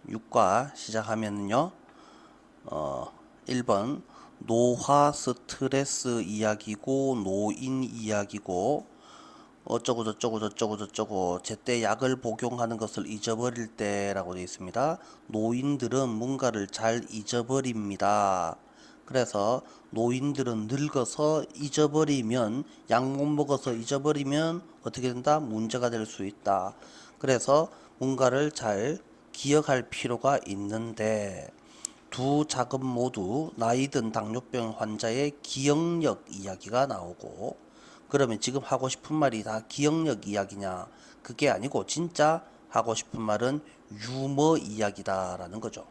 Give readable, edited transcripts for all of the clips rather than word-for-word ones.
6과 시작하면요. 1번 노화 스트레스 이야기고 노인 이야기고 어쩌고 저쩌고 저쩌고 저쩌고 제때 약을 복용하는 것을 잊어버릴 때라고 되어 있습니다. 노인들은 뭔가를 잘 잊어버립니다. 그래서 노인들은 늙어서 잊어버리면 약 못 먹어서 잊어버리면 어떻게 된다? 문제가 될 수 있다. 그래서 뭔가를 잘 기억할 필요가 있는데 두 작업 모두 나이든 당뇨병 환자의 기억력 이야기가 나오고 그러면 지금 하고 싶은 말이 다 기억력 이야기냐? 그게 아니고 진짜 하고 싶은 말은 유머 이야기다라는 거죠.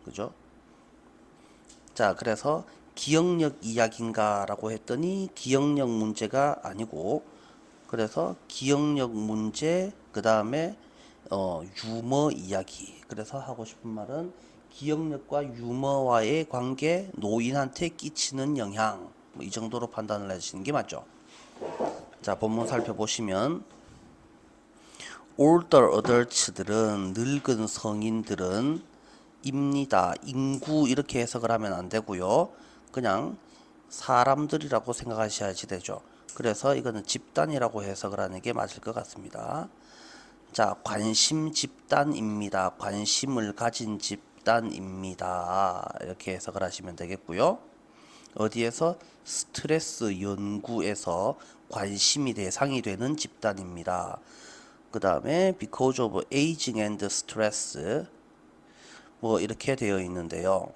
그죠? 자, 그래서 기억력 이야기인가라고 했더니 기억력 문제가 아니고 그래서 기억력 문제 그 다음에 유머 이야기. 그래서 하고 싶은 말은 기억력과 유머와의 관계, 노인한테 끼치는 영향. 이 정도로 판단을 해주시는 게 맞죠. 자, 본문 살펴보시면 older adults들은 늙은 성인들은 입니다. 인구 이렇게 해석을 하면 안 되고요. 그냥 사람들이라고 생각하셔야지 되죠. 그래서 이거는 집단이라고 해석을 하는 게 맞을 것 같습니다. 자, 관심 집단입니다. 관심을 가진 집단입니다. 이렇게 해석을 하시면 되겠고요. 어디에서? 스트레스 연구에서 관심이 대상이 되는 집단입니다. 그 다음에 because of aging and stress 뭐 이렇게 되어 있는데요.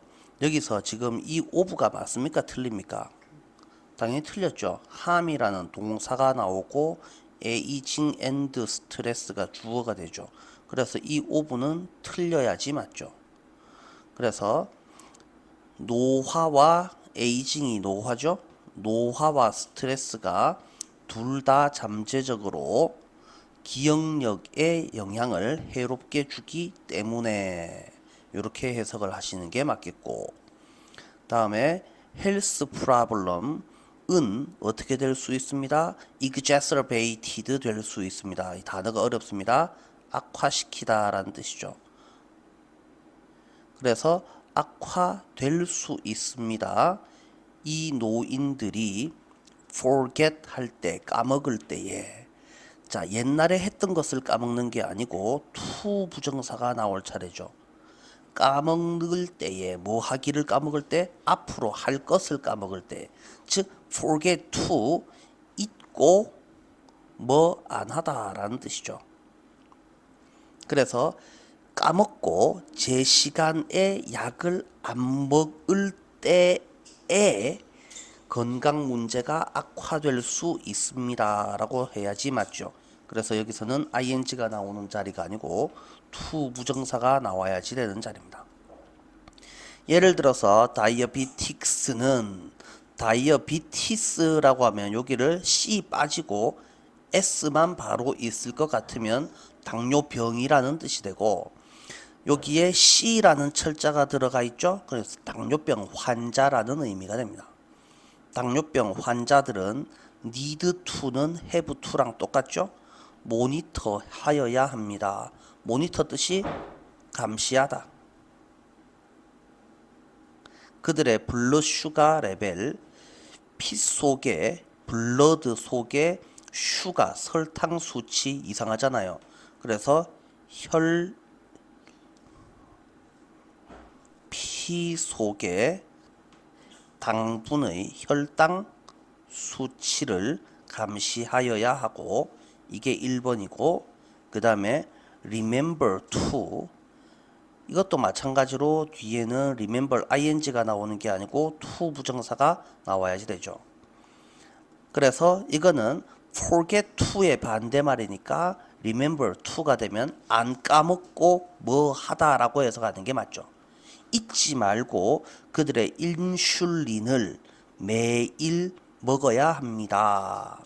여기서 지금 이 of가 맞습니까? 틀립니까? 당연히 틀렸죠. harm이라는 동사가 나오고 aging and stress가 주어가 되죠. 그래서 이 of는 틀려야지 맞죠. 그래서 노화와 에이징이 노화죠. 노화와 스트레스가 둘 다 잠재적으로 기억력에 영향을 해롭게 주기 때문에 이렇게 해석을 하시는 게 맞겠고 다음에 헬스 프로블럼은 어떻게 될 수 있습니다? exacerbated 될 수 있습니다. 이 단어가 어렵습니다. 악화시키다 라는 뜻이죠. 그래서 악화될 수 있습니다. 이 노인들이 forget 할 때, 까먹을 때에 자, 옛날에 했던 것을 까먹는 게 아니고 to 부정사가 나올 차례죠. 까먹을 때에 뭐 하기를 까먹을 때 앞으로 할 것을 까먹을 때 즉 forget to 잊고 뭐 안 하다라는 뜻이죠. 그래서 까먹고 제 시간에 약을 안 먹을 때에 건강 문제가 악화될 수 있습니다 라고 해야지 맞죠. 그래서 여기서는 ing가 나오는 자리가 아니고 to 부정사가 나와야지 되는 자리입니다. 예를 들어서 다이어비틱스는 다이어비티스라고 하면 여기를 C 빠지고 S만 바로 있을 것 같으면 당뇨병이라는 뜻이 되고 여기에 C라는 철자가 들어가 있죠. 그래서 당뇨병 환자라는 의미가 됩니다. 당뇨병 환자들은 need to는 have to랑 똑같죠. 모니터 하여야 합니다. 모니터 뜻이 감시하다. 그들의 블러드 슈가 레벨, 피 속에 블러드 속에 슈가 설탕 수치 이상하잖아요. 그래서 피 속에 당분의 혈당 수치를 감시하여야 하고 이게 1번이고 그 다음에 remember to 이것도 마찬가지로 뒤에는 remember ing가 나오는 게 아니고 to 부정사가 나와야지 되죠. 그래서 이거는 forget to의 반대말이니까 remember to가 되면 안 까먹고 뭐 하다라고 해석하는 게 맞죠. 잊지 말고 그들의 인슐린을 매일 먹어야 합니다.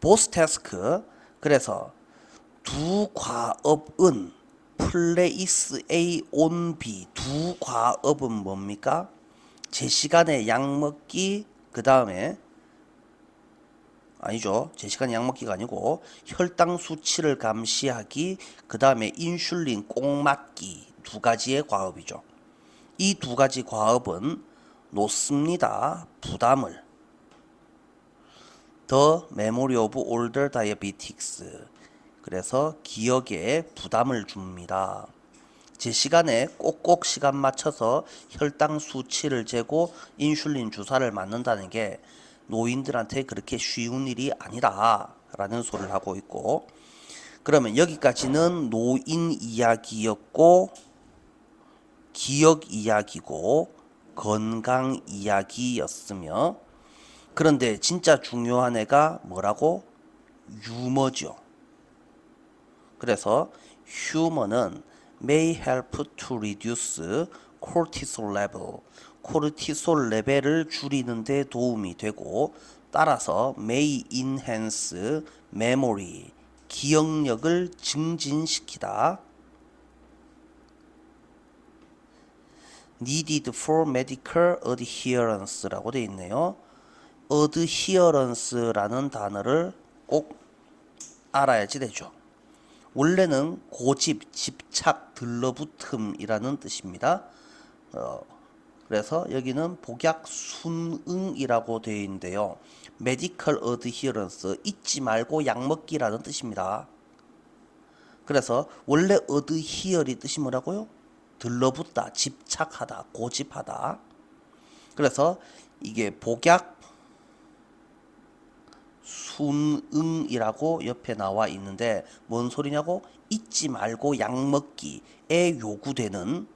보스 태스크 그래서 두 과업은 플레이스 A on B 두 과업은 뭡니까? 제 시간에 약 먹기 그 다음에 아니죠. 제 시간에 약 먹기가 아니고 혈당 수치를 감시하기, 그 다음에 인슐린 꼭 맞기 두 가지의 과업이죠. 이 두 가지 과업은 놓습니다. 부담을. The Memory of Older Diabetics. 그래서 기억에 부담을 줍니다. 제 시간에 꼭꼭 시간 맞춰서 혈당 수치를 재고 인슐린 주사를 맞는다는 게 노인들한테 그렇게 쉬운 일이 아니다 라는 소리를 하고 있고, 그러면 여기까지는 노인 이야기였고 기억 이야기고 건강 이야기였으며, 그런데 진짜 중요한 애가 뭐라고? 유머죠. 그래서 휴머는 may help to reduce cortisol level. 코르티솔 레벨을 줄이는 데 도움이 되고, 따라서 may enhance memory. 기억력을 증진시키다. needed for medical adherence라고 되어 있네요. adherence라는 단어를 꼭 알아야지 되죠. 원래는 고집, 집착, 들러붙음이라는 뜻입니다. 그래서 여기는 복약 순응이라고 되어 있는데요. medical adherence, 잊지 말고 약 먹기라는 뜻입니다. 그래서 원래 adhere이 뜻이 뭐라고요? 들러붙다, 집착하다, 고집하다. 그래서 이게 복약 순응이라고 옆에 나와 있는데 뭔 소리냐고? 잊지 말고 약 먹기에 요구되는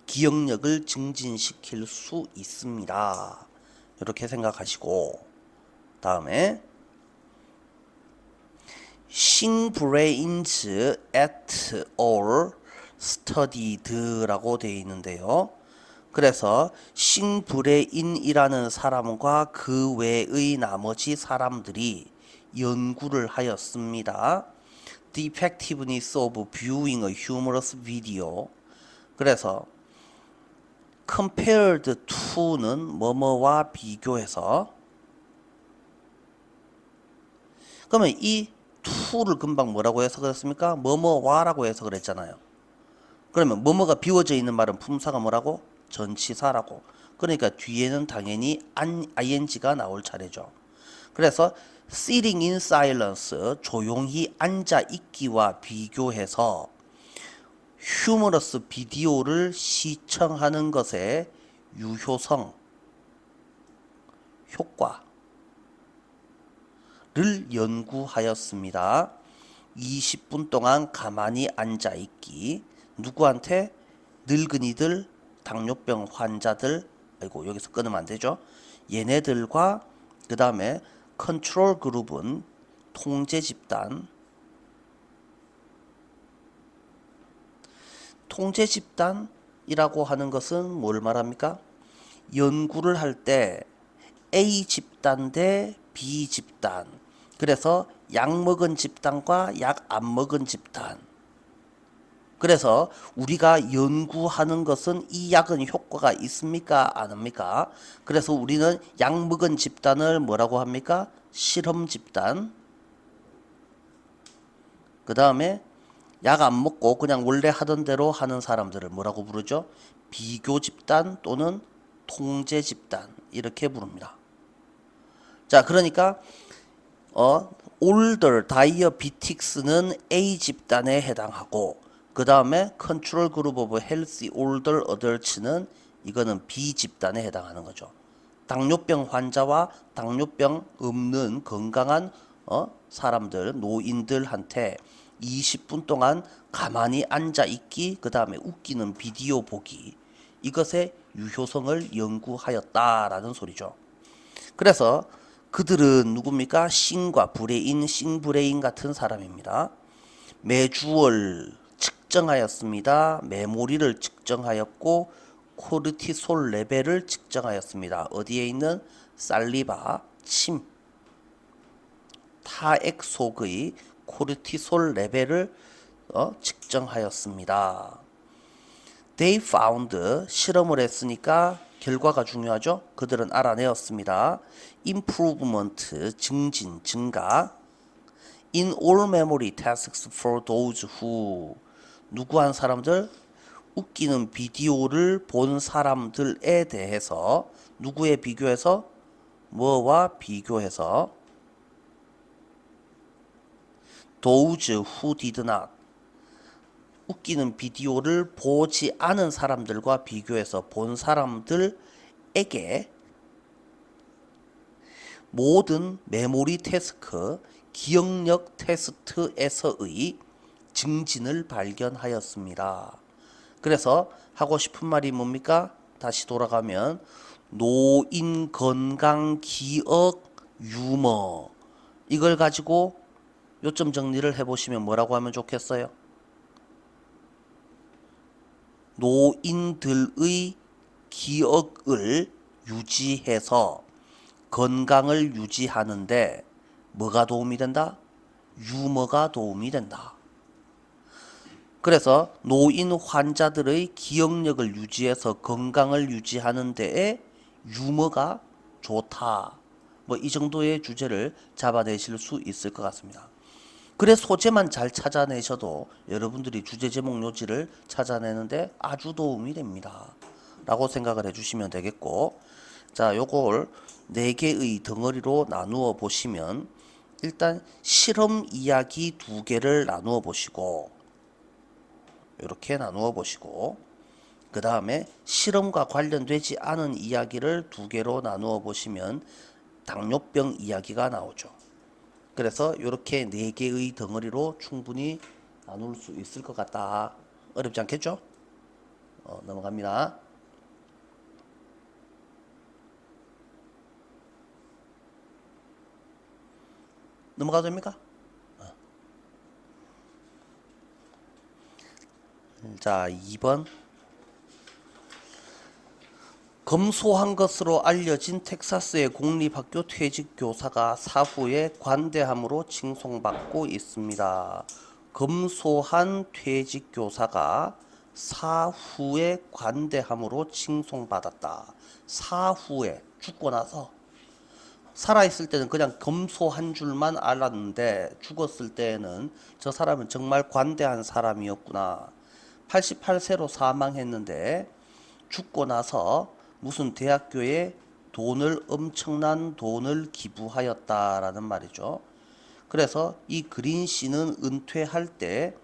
기억력을 증진시킬 수 있습니다. 이렇게 생각하시고, 다음에 Singbrains et al. Studied라고 되어 있는데요. 그래서 싱브레인이라는 사람과 그 외의 나머지 사람들이 연구를 하였습니다. The effectiveness of viewing a humorous video. 그래서 compared to는 뭐뭐와 비교해서, 그러면 이 to를 금방 뭐라고 해석을 했습니까? 뭐뭐와라고 해석을 했잖아요. 그러면 뭐뭐가 비워져 있는 말은 품사가 뭐라고? 전치사라고. 그러니까 뒤에는 당연히 ing가 나올 차례죠. 그래서 sitting in silence, 조용히 앉아 있기와 비교해서 휴머러스 비디오를 시청하는 것의 유효성, 효과를 연구하였습니다. 20분 동안 가만히 앉아 있기. 누구한테? 늙은이들, 당뇨병 환자들, 아이고 여기서 끊으면 안 되죠. 얘네들과 그 다음에 컨트롤 그룹은 통제 집단. 통제 집단이라고 하는 것은 뭘 말합니까? 연구를 할 때 A 집단 대 B 집단. 그래서 약 먹은 집단과 약 안 먹은 집단. 그래서 우리가 연구하는 것은 이 약은 효과가 있습니까? 안 합니까? 그래서 우리는 약 먹은 집단을 뭐라고 합니까? 실험 집단. 그 다음에 약 안 먹고 그냥 원래 하던 대로 하는 사람들을 뭐라고 부르죠? 비교 집단 또는 통제 집단 이렇게 부릅니다. 자, 그러니까 older diabetics는 A 집단에 해당하고, 그 다음에 컨트롤 그룹 오브 헬시 올더 어덜츠는 이거는 B 집단에 해당하는 거죠. 당뇨병 환자와 당뇨병 없는 건강한 사람들, 노인들한테 20분 동안 가만히 앉아 있기, 그 다음에 웃기는 비디오 보기, 이것의 유효성을 연구하였다라는 소리죠. 그래서 그들은 누굽니까? 싱과 브레인, 싱브레인 같은 사람입니다. 매주월 측정하였습니다. 메모리를 측정하였고 코르티솔 레벨을 측정하였습니다. 어디에 있는? 살리바, 침, 타액 속의 코르티솔 레벨을 측정하였습니다. They found, 실험을 했으니까 결과가 중요하죠. 그들은 알아내었습니다. improvement, 증진, 증가. in all memory tasks for those who, 누구한 사람들? 웃기는 비디오를 본 사람들에 대해서, 누구에 비교해서? 뭐와 비교해서? those who did not, 웃기는 비디오를 보지 않은 사람들과 비교해서 본 사람들에게 모든 메모리 태스크, 기억력 테스트에서의 증진을 발견하였습니다. 그래서 하고 싶은 말이 뭡니까? 다시 돌아가면 노인 건강 기억 유머, 이걸 가지고 요점 정리를 해보시면 뭐라고 하면 좋겠어요? 노인들의 기억을 유지해서 건강을 유지하는데 뭐가 도움이 된다? 유머가 도움이 된다. 그래서 노인 환자들의 기억력을 유지해서 건강을 유지하는 데에 유머가 좋다. 뭐 이 정도의 주제를 잡아내실 수 있을 것 같습니다. 그래 소재만 잘 찾아내셔도 여러분들이 주제 제목 요지를 찾아내는데 아주 도움이 됩니다. 라고 생각을 해주시면 되겠고, 자, 요걸 4개의 덩어리로 나누어 보시면 일단 실험 이야기 2개를 나누어 보시고, 이렇게 나누어 보시고, 그 다음에 실험과 관련되지 않은 이야기를 2개로 나누어 보시면 당뇨병 이야기가 나오죠. 그래서 이렇게 4개의 덩어리로 충분히 나눌 수 있을 것 같다. 어렵지 않겠죠? 넘어갑니다. 넘어가도 됩니까? 자, 2번. 검소한 것으로 알려진 텍사스의 공립학교 퇴직 교사가 사후에 관대함으로 칭송받고 있습니다. 검소한 퇴직 교사가 사후에 관대함으로 칭송받았다. 사후에, 죽고 나서. 살아있을 때는 그냥 검소한 줄만 알았는데 죽었을 때는 저 사람은 정말 관대한 사람이었구나. 88세로 사망했는데 죽고 나서 무슨 대학교에 엄청난 돈을 기부하였다라는 말이죠. 그래서 이 그린 씨는 은퇴할 때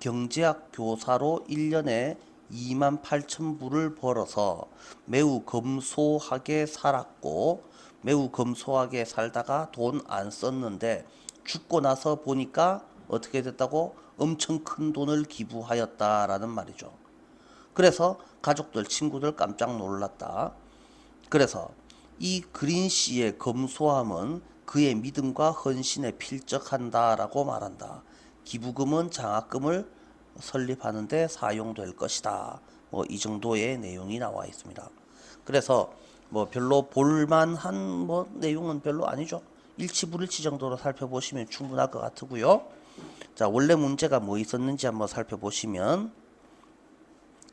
경제학 교사로 1년에 28,000불을 벌어서 매우 검소하게 살았고, 매우 검소하게 살다가 돈 안 썼는데 죽고 나서 보니까 어떻게 됐다고? 엄청 큰 돈을 기부하였다라는 말이죠. 그래서 가족들, 친구들 깜짝 놀랐다. 그래서 이 그린 씨의 검소함은 그의 믿음과 헌신에 필적한다라고 말한다. 기부금은 장학금을 설립하는 데 사용될 것이다. 뭐 이 정도의 내용이 나와 있습니다. 그래서 뭐 별로 볼만한 뭐 내용은 별로 아니죠. 일치불일치 정도로 살펴보시면 충분할 것 같고요. 자, 원래 문제가 뭐 있었는지 한번 살펴보시면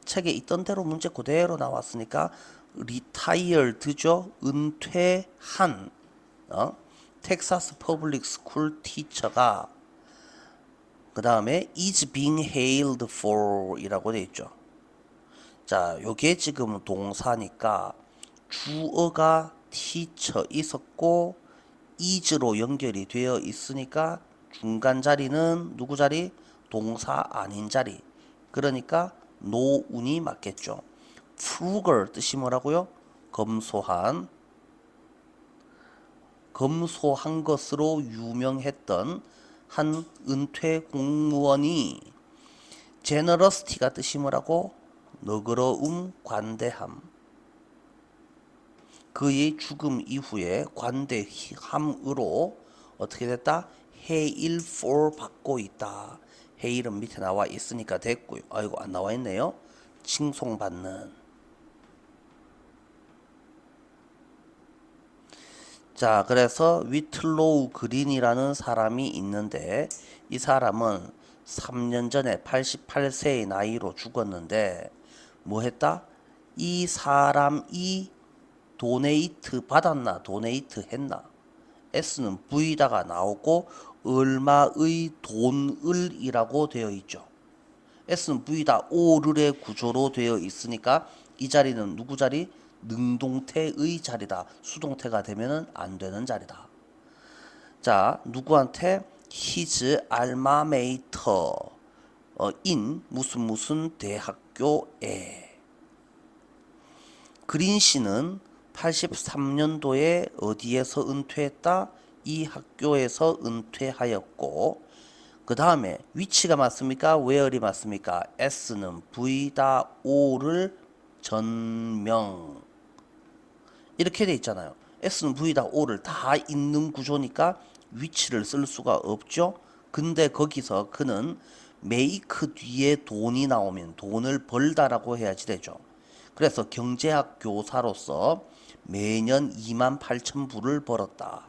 책에 있던 대로 문제 그대로 나왔으니까 retired죠. 은퇴한 텍사스 퍼블릭 스쿨 티처가 그 다음에 is being hailed for 이라고 되어 있죠. 자, 요게 지금 동사니까 주어가 teacher 있었고 is로 연결이 되어 있으니까 중간 자리는 누구 자리? 동사 아닌 자리. 그러니까 노운이 맞겠죠. frugal 뜻이 뭐라고요? 검소한 것으로 유명했던 한 은퇴 공무원이 generosity가 뜻이 뭐라고? 너그러움, 관대함. 그의 죽음 이후에 관대함으로 어떻게 됐다? hail for 받고 있다. hail은 밑에 나와 있으니까 됐고요. 아이고 안 나와 있네요. 칭송받는. 자, 그래서 위틀로우 그린이라는 사람이 있는데 이 사람은 3년 전에 88세의 나이로 죽었는데 뭐 했다? 이 사람이 도네이트 받았나 도네이트 했나. S는 V다가 나오고 얼마의 돈을이라고 되어 있죠. S는 V다 오를의 구조로 되어 있으니까 이 자리는 누구 자리? 능동태의 자리다. 수동태가 되면은 안 되는 자리다. 자, 누구한테? His alma mater in 무슨 대학교에. 그린 씨는 83년도에 어디에서 은퇴했다? 이 학교에서 은퇴하였고, 그 다음에 위치가 맞습니까? where이 맞습니까? S는 V다 O를 전명 이렇게 돼 있잖아요. S는 V다 O를 다 있는 구조니까 위치를 쓸 수가 없죠. 근데 거기서 그는 make 뒤에 돈이 나오면 돈을 벌다라고 해야지 되죠. 그래서 경제학 교사로서 매년 28,000불을 벌었다.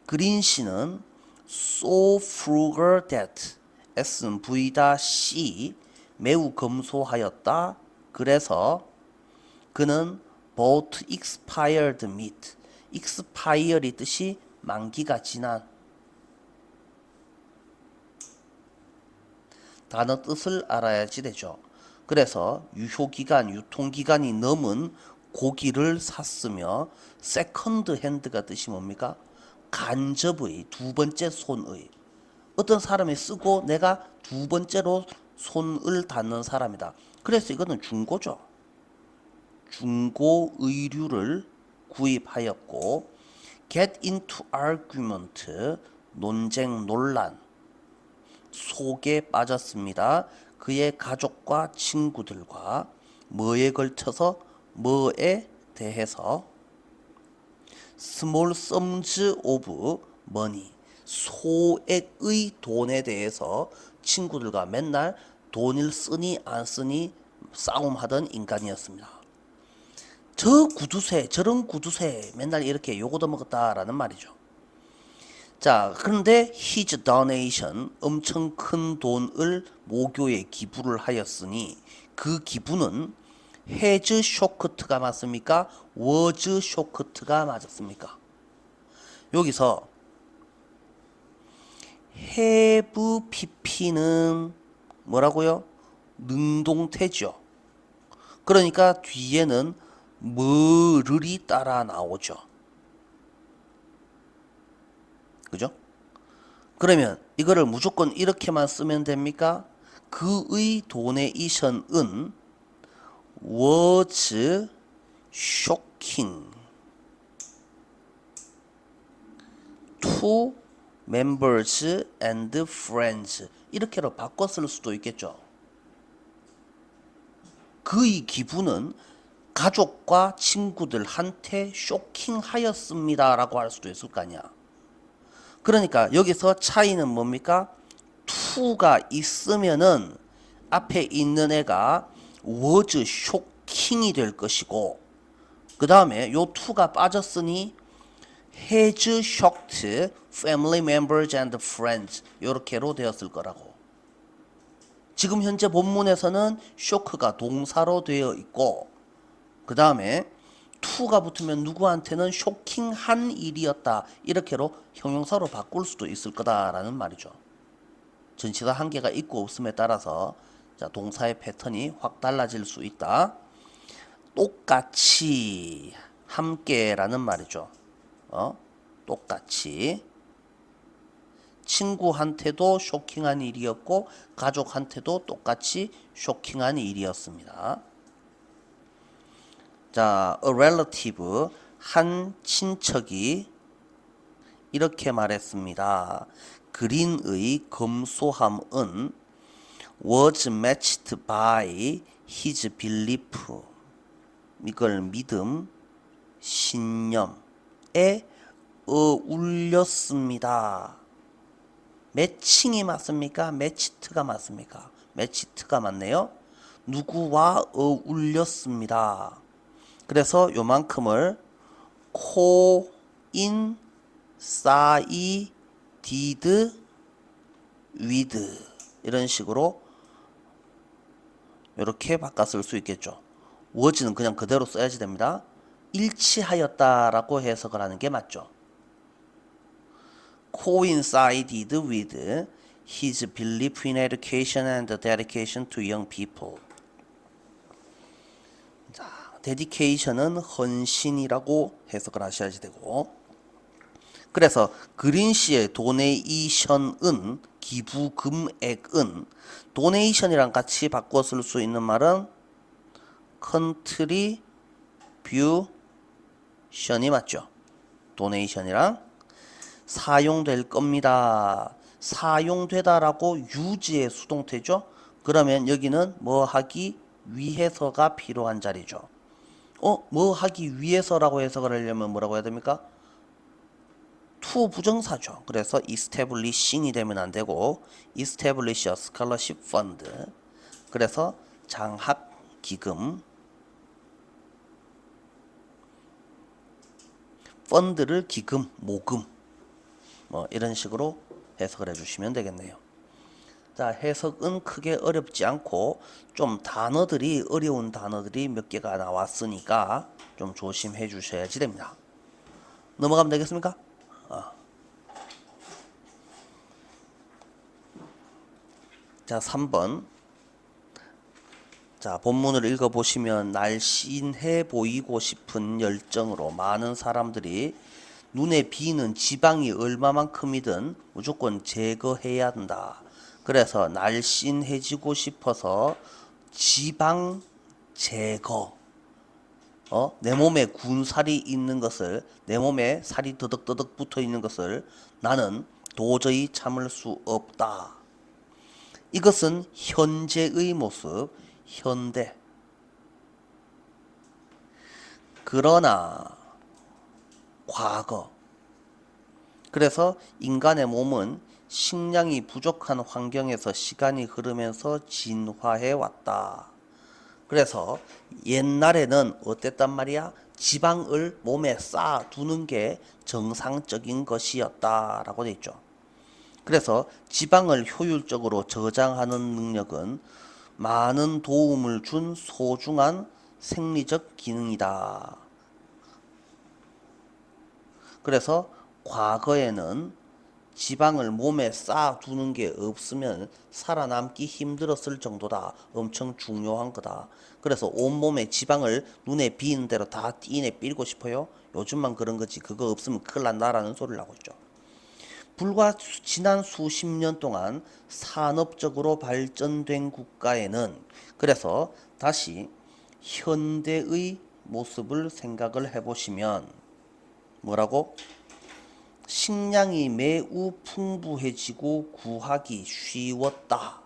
그린 씨는 so frugal that S는 V다 C 매우 검소하였다. 그래서 그는 bought expired meat. expired이 뜻이 만기가 지난 단어 뜻을 알아야지 되죠. 그래서 유효기간, 유통기간이 넘은 고기를 샀으며 세컨드 핸드가 뜻이 뭡니까? 간접의, 두 번째 손의. 어떤 사람이 쓰고 내가 두 번째로 손을 닿는 사람이다. 그래서 이거는 중고죠. 중고 의류를 구입하였고 get into argument, 논쟁, 논란 속에 빠졌습니다. 그의 가족과 친구들과 뭐에 걸쳐서 뭐에 대해서 small sums of money 소액의 돈에 대해서 친구들과 맨날 돈을 쓰니 안 쓰니 싸움하던 인간이었습니다. 저 구두쇠 저런 구두쇠 맨날 이렇게 요거도 먹었다라는 말이죠. 자, 그런데 his donation 엄청 큰 돈을 모교에 기부를 하였으니 그 기부는 has shocked가 맞습니까? was shocked가 맞았습니까? 여기서 have pp는 뭐라고요? 능동태죠. 그러니까 뒤에는 뭐를이 따라 나오죠. 그죠? 그러면 이거를 무조건 이렇게만 쓰면 됩니까? 그의 도네이션은 was shocking to members and friends 이렇게로 바꿔 쓸 수도 있겠죠. 그의 기부는 가족과 친구들한테 쇼킹하였습니다 라고 할 수도 있을 거 아니야. 그러니까 여기서 차이는 뭡니까? to가 있으면은 앞에 있는 애가 was shocking이 될 것이고 그 다음에 요 to가 빠졌으니 has shocked family members and friends 요렇게로 되었을 거라고. 지금 현재 본문에서는 shock가 동사로 되어 있고 그 다음에 to가 붙으면 누구한테는 쇼킹한 일이었다 이렇게로 형용사로 바꿀 수도 있을 거다라는 말이죠. 전치사 한계가 있고 없음에 따라서 자, 동사의 패턴이 확 달라질 수 있다. 똑같이 함께라는 말이죠. 똑같이 친구한테도 쇼킹한 일이었고 가족한테도 똑같이 쇼킹한 일이었습니다. 자, a relative 한 친척이 이렇게 말했습니다. 그린의 검소함은 was matched by his belief 이걸 믿음, 신념에 어울렸습니다. 매칭이 맞습니까? 매치트가 맞습니까? 매치트가 맞네요. 누구와 어울렸습니다. 그래서 요만큼을 coincided with 이런 식으로 이렇게 바꿔 쓸 수 있겠죠. was는 그냥 그대로 써야지 됩니다. 일치하였다라고 해석을 하는 게 맞죠. coincided with his belief in education and dedication to young people. 자, dedication은 헌신이라고 해석을 하셔야지 되고, 그래서 그린 씨의 도네이션은 기부 금액은 도네이션이랑 같이 바꿔 쓸 수 있는 말은 컨트리뷰션이 맞죠. 도네이션이랑 사용될 겁니다. 사용되다라고 유지의 수동태죠. 그러면 여기는 뭐 하기 위해서가 필요한 자리죠. 뭐 하기 위해서라고 해석을 하려면 뭐라고 해야 됩니까? to 부정사죠. 그래서 establishing이 되면 안 되고 establish a scholarship fund. 그래서 장학 기금 펀드를 기금, 모금 뭐 이런 식으로 해석을 해주시면 되겠네요. 자, 해석은 크게 어렵지 않고 좀 단어들이 어려운 단어들이 몇 개가 나왔으니까 좀 조심해 주셔야지 됩니다. 넘어가면 되겠습니까? 자, 3번. 자, 본문을 읽어보시면 날씬해 보이고 싶은 열정으로 많은 사람들이 눈에 비는 지방이 얼마만큼이든 무조건 제거해야 한다. 그래서 날씬해지고 싶어서 지방 제거. 내 몸에 군살이 있는 것을, 내 몸에 살이 더덕더덕 붙어 있는 것을 나는 도저히 참을 수 없다. 이것은 현재의 모습, 현대. 그러나 과거. 그래서 인간의 몸은 식량이 부족한 환경에서 시간이 흐르면서 진화해 왔다. 그래서 옛날에는 어땠단 말이야? 지방을 몸에 쌓아두는 게 정상적인 것이었다라고 돼 있죠. 그래서 지방을 효율적으로 저장하는 능력은 많은 도움을 준 소중한 생리적 기능이다. 그래서 과거에는 지방을 몸에 쌓아두는 게 없으면 살아남기 힘들었을 정도다. 엄청 중요한 거다. 그래서 온몸에 지방을 눈에 비는 대로 다 띠내 삘고 싶어요. 요즘만 그런 거지 그거 없으면 큰일 난다라는 소리를 하고 있죠. 불과 지난 수십 년 동안 산업적으로 발전된 국가에는 그래서 다시 현대의 모습을 생각을 해보시면 뭐라고? 식량이 매우 풍부해지고 구하기 쉬웠다.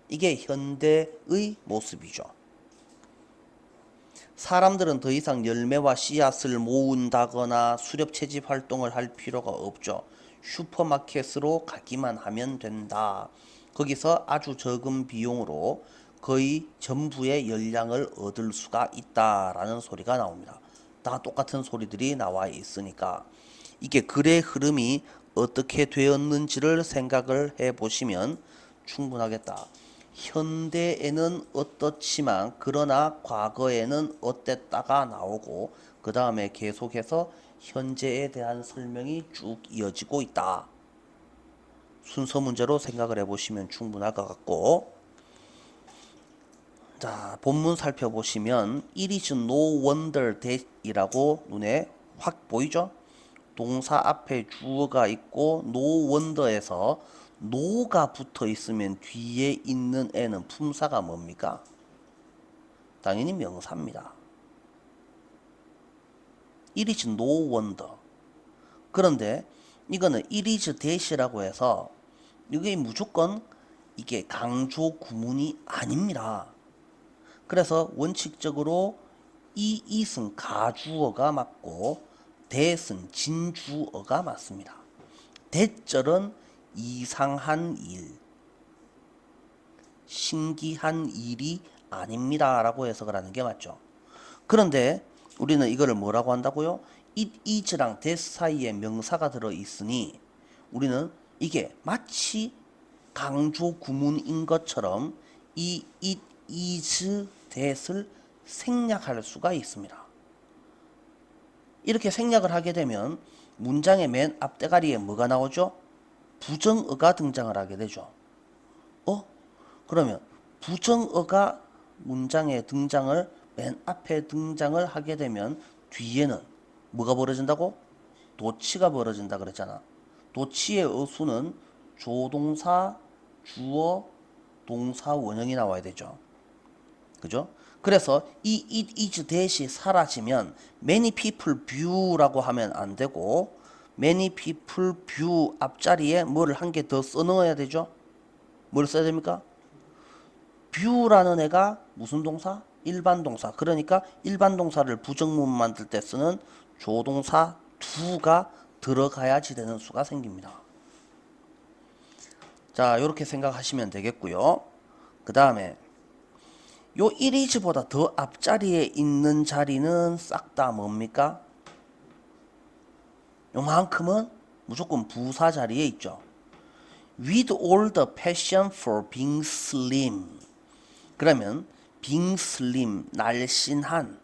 이게 현대의 모습이죠. 사람들은 더 이상 열매와 씨앗을 모은다거나 수렵 채집 활동을 할 필요가 없죠. 슈퍼마켓으로 가기만 하면 된다. 거기서 아주 적은 비용으로 거의 전부의 열량을 얻을 수가 있다라는 소리가 나옵니다. 다 똑같은 소리들이 나와 있으니까 이게 글의 흐름이 어떻게 되었는지를 생각을 해보시면 충분하겠다. 현대에는 어떻지만 그러나 과거에는 어땠다가 나오고 그 다음에 계속해서 현재에 대한 설명이 쭉 이어지고 있다. 순서 문제로 생각을 해보시면 충분할 것 같고, 자, 본문 살펴보시면 It is no wonder that 이라고 눈에 확 보이죠? 동사 앞에 주어가 있고 no wonder에서 no가 붙어 있으면 뒤에 있는 애는 품사가 뭡니까? 당연히 명사입니다. It is no wonder. 그런데 이거는 it is that이라고 해서 이게 무조건 이게 강조 구문이 아닙니다. 그래서 원칙적으로 이 it은 가주어가 맞고 that은 진주어가 맞습니다. that절은 이상한 일, 신기한 일이 아닙니다 라고 해석을 하는 게 맞죠. 그런데 우리는 이거를 뭐라고 한다고요? it is랑 that 사이에 명사가 들어있으니 우리는 이게 마치 강조 구문인 것처럼 이 it is that을 생략할 수가 있습니다. 이렇게 생략을 하게 되면 문장의 맨 앞대가리에 뭐가 나오죠? 부정어가 등장을 하게 되죠. 그러면 부정어가 문장에 등장을 맨 앞에 등장을 하게 되면 뒤에는 뭐가 벌어진다고? 도치가 벌어진다 그랬잖아. 도치의 어수는 조동사, 주어, 동사, 원형이 나와야 되죠. 그죠? 그래서 이 it is 대시 사라지면 many people view라고 하면 안 되고 many people view 앞자리에 뭐를 한 개 더 써넣어야 되죠? 뭘 써야 됩니까? view라는 애가 무슨 동사? 일반 동사. 그러니까 일반 동사를 부정문 만들 때 쓰는 조동사 do가 들어가야지 되는 수가 생깁니다. 자, 이렇게 생각하시면 되겠고요. 그 다음에 요 it is보다 더 앞자리에 있는 자리는 싹 다 뭡니까? 요만큼은 무조건 부사 자리에 있죠. With all the passion for being slim. 그러면 being slim, 날씬한.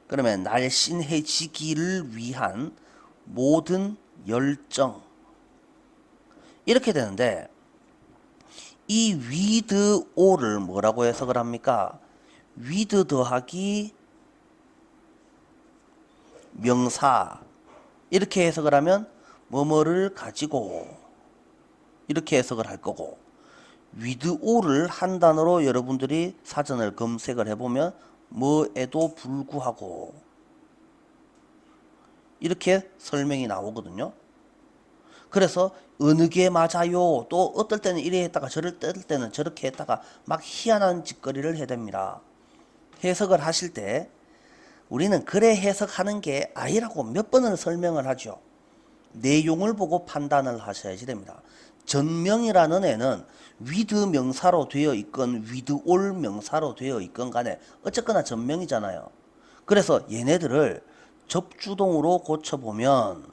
그러면 날씬해지기를 위한 모든 열정. 이렇게 되는데 이 with all을 뭐라고 해석을 합니까? with 더하기 명사 이렇게 해석을 하면 뭐뭐를 가지고 이렇게 해석을 할 거고 with all을 한 단어로 여러분들이 사전을 검색을 해보면 뭐에도 불구하고 이렇게 설명이 나오거든요. 그래서 어느 게 맞아요. 또 어떨 때는 이래 했다가 저럴 때는 저렇게 했다가 막 희한한 짓거리를 해댑니다. 해석을 하실 때 우리는 그래 해석하는 게 아니라고 몇 번을 설명을 하죠. 내용을 보고 판단을 하셔야지 됩니다. 전명이라는 애는 with 명사로 되어 있건 with all 명사로 되어 있건 간에 어쨌거나 전명이잖아요. 그래서 얘네들을 접주동으로 고쳐보면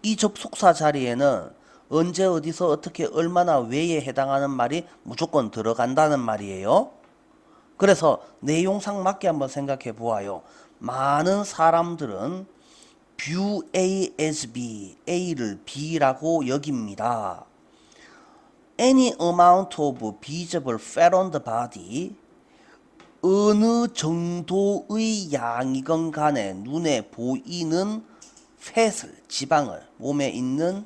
이 접속사 자리에는 언제 어디서 어떻게 얼마나 왜에 해당하는 말이 무조건 들어간다는 말이에요. 그래서 내용상 맞게 한번 생각해 보아요. 많은 사람들은 view A as B, A를 B라고 여깁니다. Any amount of visible fat on the body, 어느 정도의 양이건 간에 눈에 보이는 fat을, 지방을, 몸에 있는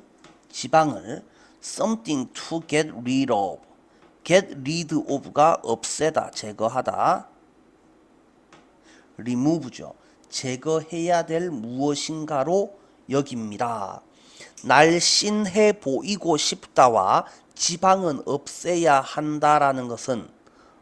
지방을 something to get rid of, get rid of가 없애다, 제거하다, remove죠. 제거해야 될 무엇인가로 여깁니다. 날씬해 보이고 싶다와 지방은 없애야 한다라는 것은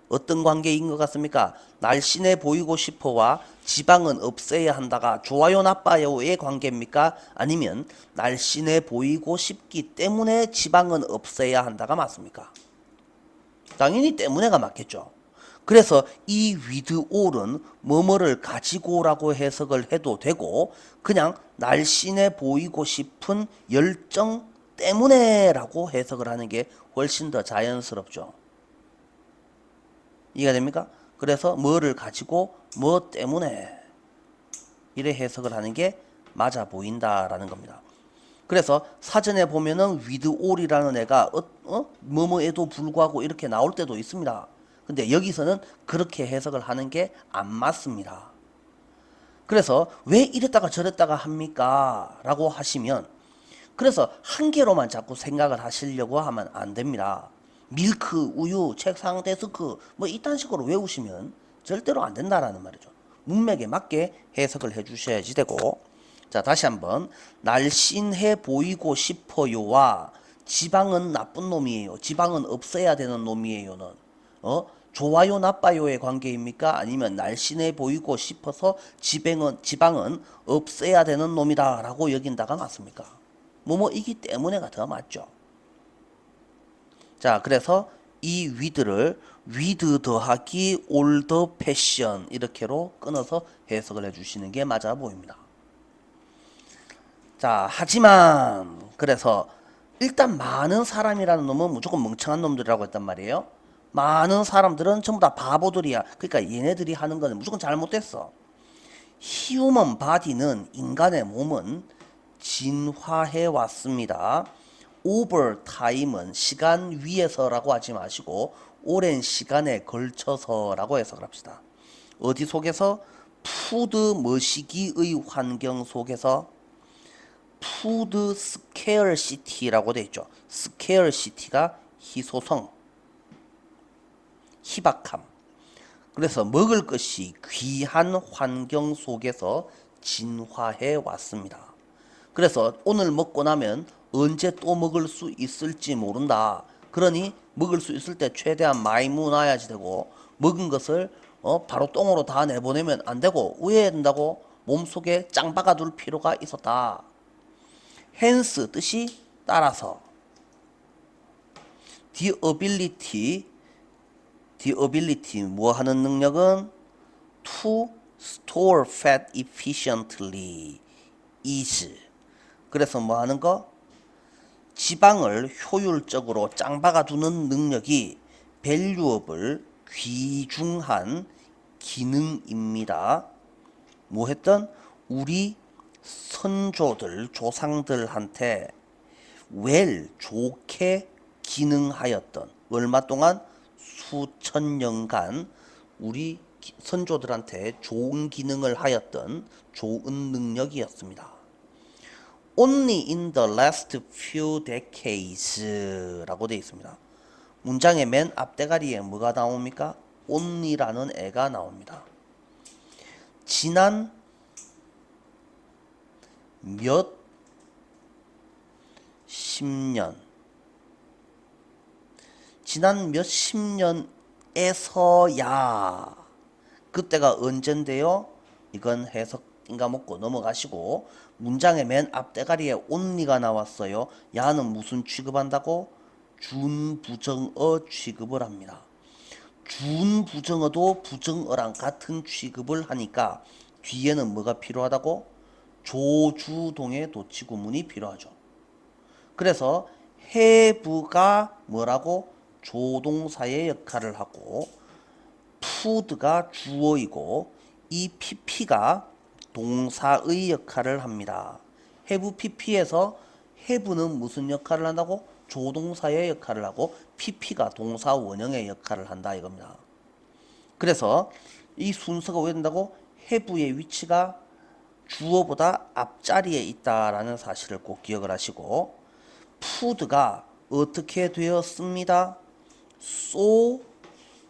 어떤 관계인 것 같습니까? 날씬해 보이고 싶어와 지방은 없애야 한다가 좋아요 나빠요의 관계입니까? 아니면 날씬해 보이고 싶기 때문에 지방은 없애야 한다가 맞습니까? 당연히 때문에가 맞겠죠. 그래서 이 with all은 뭐뭐를 가지고라고 해석을 해도 되고 그냥 날씬해 보이고 싶은 열정 때문에 라고 해석을 하는 게 훨씬 더 자연스럽죠. 이해가 됩니까? 그래서 뭐를 가지고 뭐 때문에 이래 해석을 하는 게 맞아 보인다라는 겁니다. 그래서 사전에 보면은 with all이라는 애가 뭐뭐에도 불구하고 이렇게 나올 때도 있습니다. 근데 여기서는 그렇게 해석을 하는 게 안 맞습니다. 그래서 왜 이랬다가 저랬다가 합니까? 라고 하시면 그래서 한 개로만 자꾸 생각을 하시려고 하면 안 됩니다. 밀크, 우유, 책상, 데스크 뭐 이딴 식으로 외우시면 절대로 안 된다라는 말이죠. 문맥에 맞게 해석을 해 주셔야지 되고 자 다시 한번 날씬해 보이고 싶어요와 지방은 나쁜 놈이에요. 지방은 없애야 되는 놈이에요는 좋아요 나빠요의 관계입니까? 아니면 날씬해 보이고 싶어서 지방은 없애야 되는 놈이다 라고 여긴다가 맞습니까? 뭐뭐이기 때문에가 더 맞죠. 자 그래서 이 with를 with 더하기 all the passion 이렇게로 끊어서 해석을 해주시는 게 맞아 보입니다. 자 하지만 그래서 일단 많은 사람이라는 놈은 무조건 멍청한 놈들이라고 했단 말이에요. 많은 사람들은 전부 다 바보들이야. 그러니까 얘네들이 하는 건 무조건 잘못됐어. 휴먼 바디는 인간의 몸은 진화해 왔습니다. over time은 시간 위에서라고 하지 마시고 오랜 시간에 걸쳐서라고 해석을 합시다. 어디 속에서? 푸드 머시기의 환경 속에서 푸드 스케어시티라고 되어 있죠. 스케어시티가 희소성, 희박함. 그래서 먹을 것이 귀한 환경 속에서 진화해 왔습니다. 그래서 오늘 먹고 나면 언제 또 먹을 수 있을지 모른다. 그러니 먹을 수 있을 때 최대한 많이 놔야지 되고, 먹은 것을 바로 똥으로 다 내보내면 안 되고 우회해야 된다고 몸속에 짱 박아둘 필요가 있었다. hence 뜻이 따라서 the ability 뭐 하는 능력은 to store fat efficiently is. 그래서 뭐 하는 거? 지방을 효율적으로 짱 박아두는 능력이 valuable 귀중한 기능입니다. 뭐 했던? 우리 선조들, 조상들한테 well, 좋게 기능하였던, 얼마 동안? 수천 년간 우리 선조들한테 좋은 기능을 하였던 좋은 능력이었습니다. Only in the last few decades 라고 되어 있습니다. 문장의 맨 앞대가리에 뭐가 나옵니까? only라는 애가 나옵니다. 지난 몇 십년, 지난 몇 십년에서야, 그때가 언젠데요? 이건 해석인가 먹고 넘어가시고, 문장의 맨 앞대가리에 only가 나왔어요. 야는 무슨 취급한다고? 준부정어 취급을 합니다. 준부정어도 부정어랑 같은 취급을 하니까 뒤에는 뭐가 필요하다고? 조주동의 도치구문이 필요하죠. 그래서 have가 뭐라고? 조동사의 역할을 하고, 푸드가 주어이고, 이 pp가 동사의 역할을 합니다. have pp에서 have는 무슨 역할을 한다고? 조동사의 역할을 하고 pp가 동사 원형의 역할을 한다 이겁니다. 그래서 이 순서가 왜 된다고? have의 위치가 주어보다 앞자리에 있다라는 사실을 꼭 기억을 하시고, 푸드가 어떻게 되었습니다? so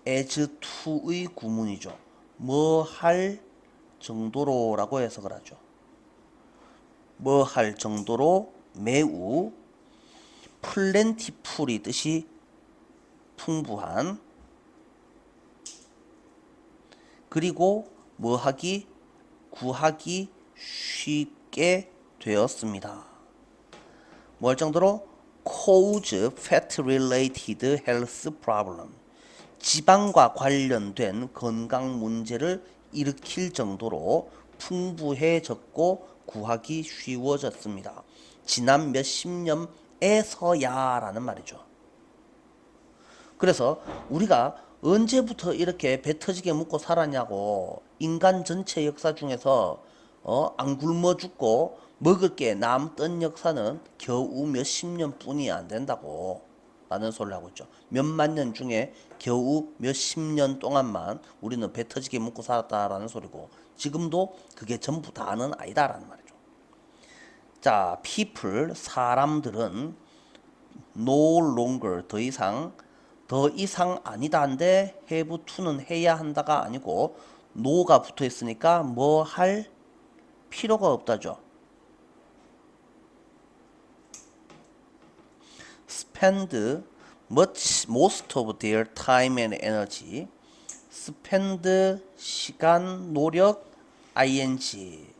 as to의 구문이죠. 뭐 할 정도로 라고 해석을 하죠. 뭐 할 정도로 매우 plentiful이 뜻이 풍부한, 그리고 뭐 하기? 구하기 쉽게 되었습니다. 뭐 할 정도로? cause fat related health problem. 지방과 관련된 건강 문제를 일으킬 정도로 풍부해졌고 구하기 쉬워졌습니다. 지난 몇십 년에서야 라는 말이죠. 그래서 우리가 언제부터 이렇게 배 터지게 먹고 살았냐고, 인간 전체 역사 중에서 안 굶어 죽고 먹을 게 남던 역사는 겨우 몇십 년뿐이 안 된다고 라는 소리를 하고 있죠. 몇만 년 중에 겨우 몇십 년 동안만 우리는 배 터지게 먹고 살았다라는 소리고, 지금도 그게 전부 다는 아니다라는 말이죠. 자, people 사람들은 no longer 더 이상 아니다인데 have to는 해야 한다가 아니고 no가 붙어 있으니까 뭐 할 필요가 없다죠. spend most of their time and energy. spend 시간, 노력, ing.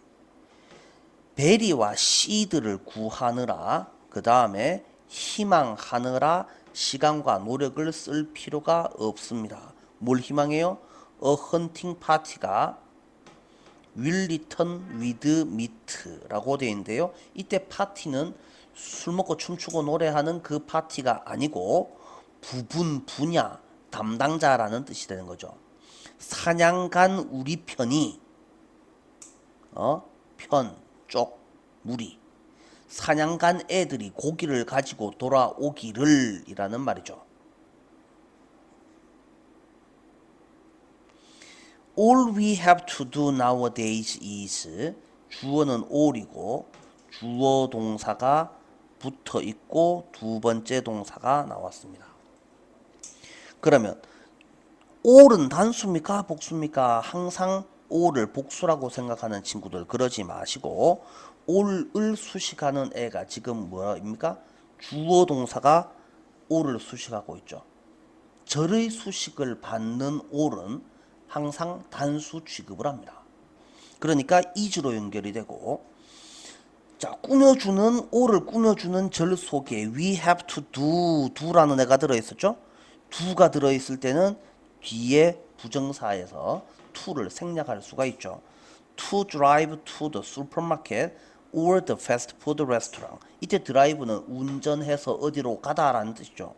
베리와 씨드를 구하느라, 그 다음에 희망하느라 시간과 노력을 쓸 필요가 없습니다. 뭘 희망해요? A hunting party가 will return with meat라고 되어 있는데요. 이때 파티는 술 먹고 춤추고 노래하는 그 파티가 아니고 부분, 분야, 담당자라는 뜻이 되는 거죠. 사냥간 우리 편이 편, 쪽, 무리 사냥간 애들이 고기를 가지고 돌아오기를 이라는 말이죠. All we have to do nowadays is 주어는 all이고 주어 동사가 붙어 있고 두 번째 동사가 나왔습니다. 그러면 all은 단수입니까? 복수입니까? 항상 all을 복수라고 생각하는 친구들 그러지 마시고 all을 수식하는 애가 지금 뭐입니까? 주어 동사가 all을 수식하고 있죠. 절의 수식을 받는 all은 항상 단수 취급을 합니다. 그러니까 is로 연결이 되고 자 꾸며주는 all을 꾸며주는 절 속에 we have to do라는 애가 들어있었죠. do가 들어있을 때는 뒤에 부정사에서 to를 생략할 수가 있죠. to drive to the supermarket or the fast food restaurant. 이때 드라이브는 운전해서 어디로 가다라는 뜻이죠.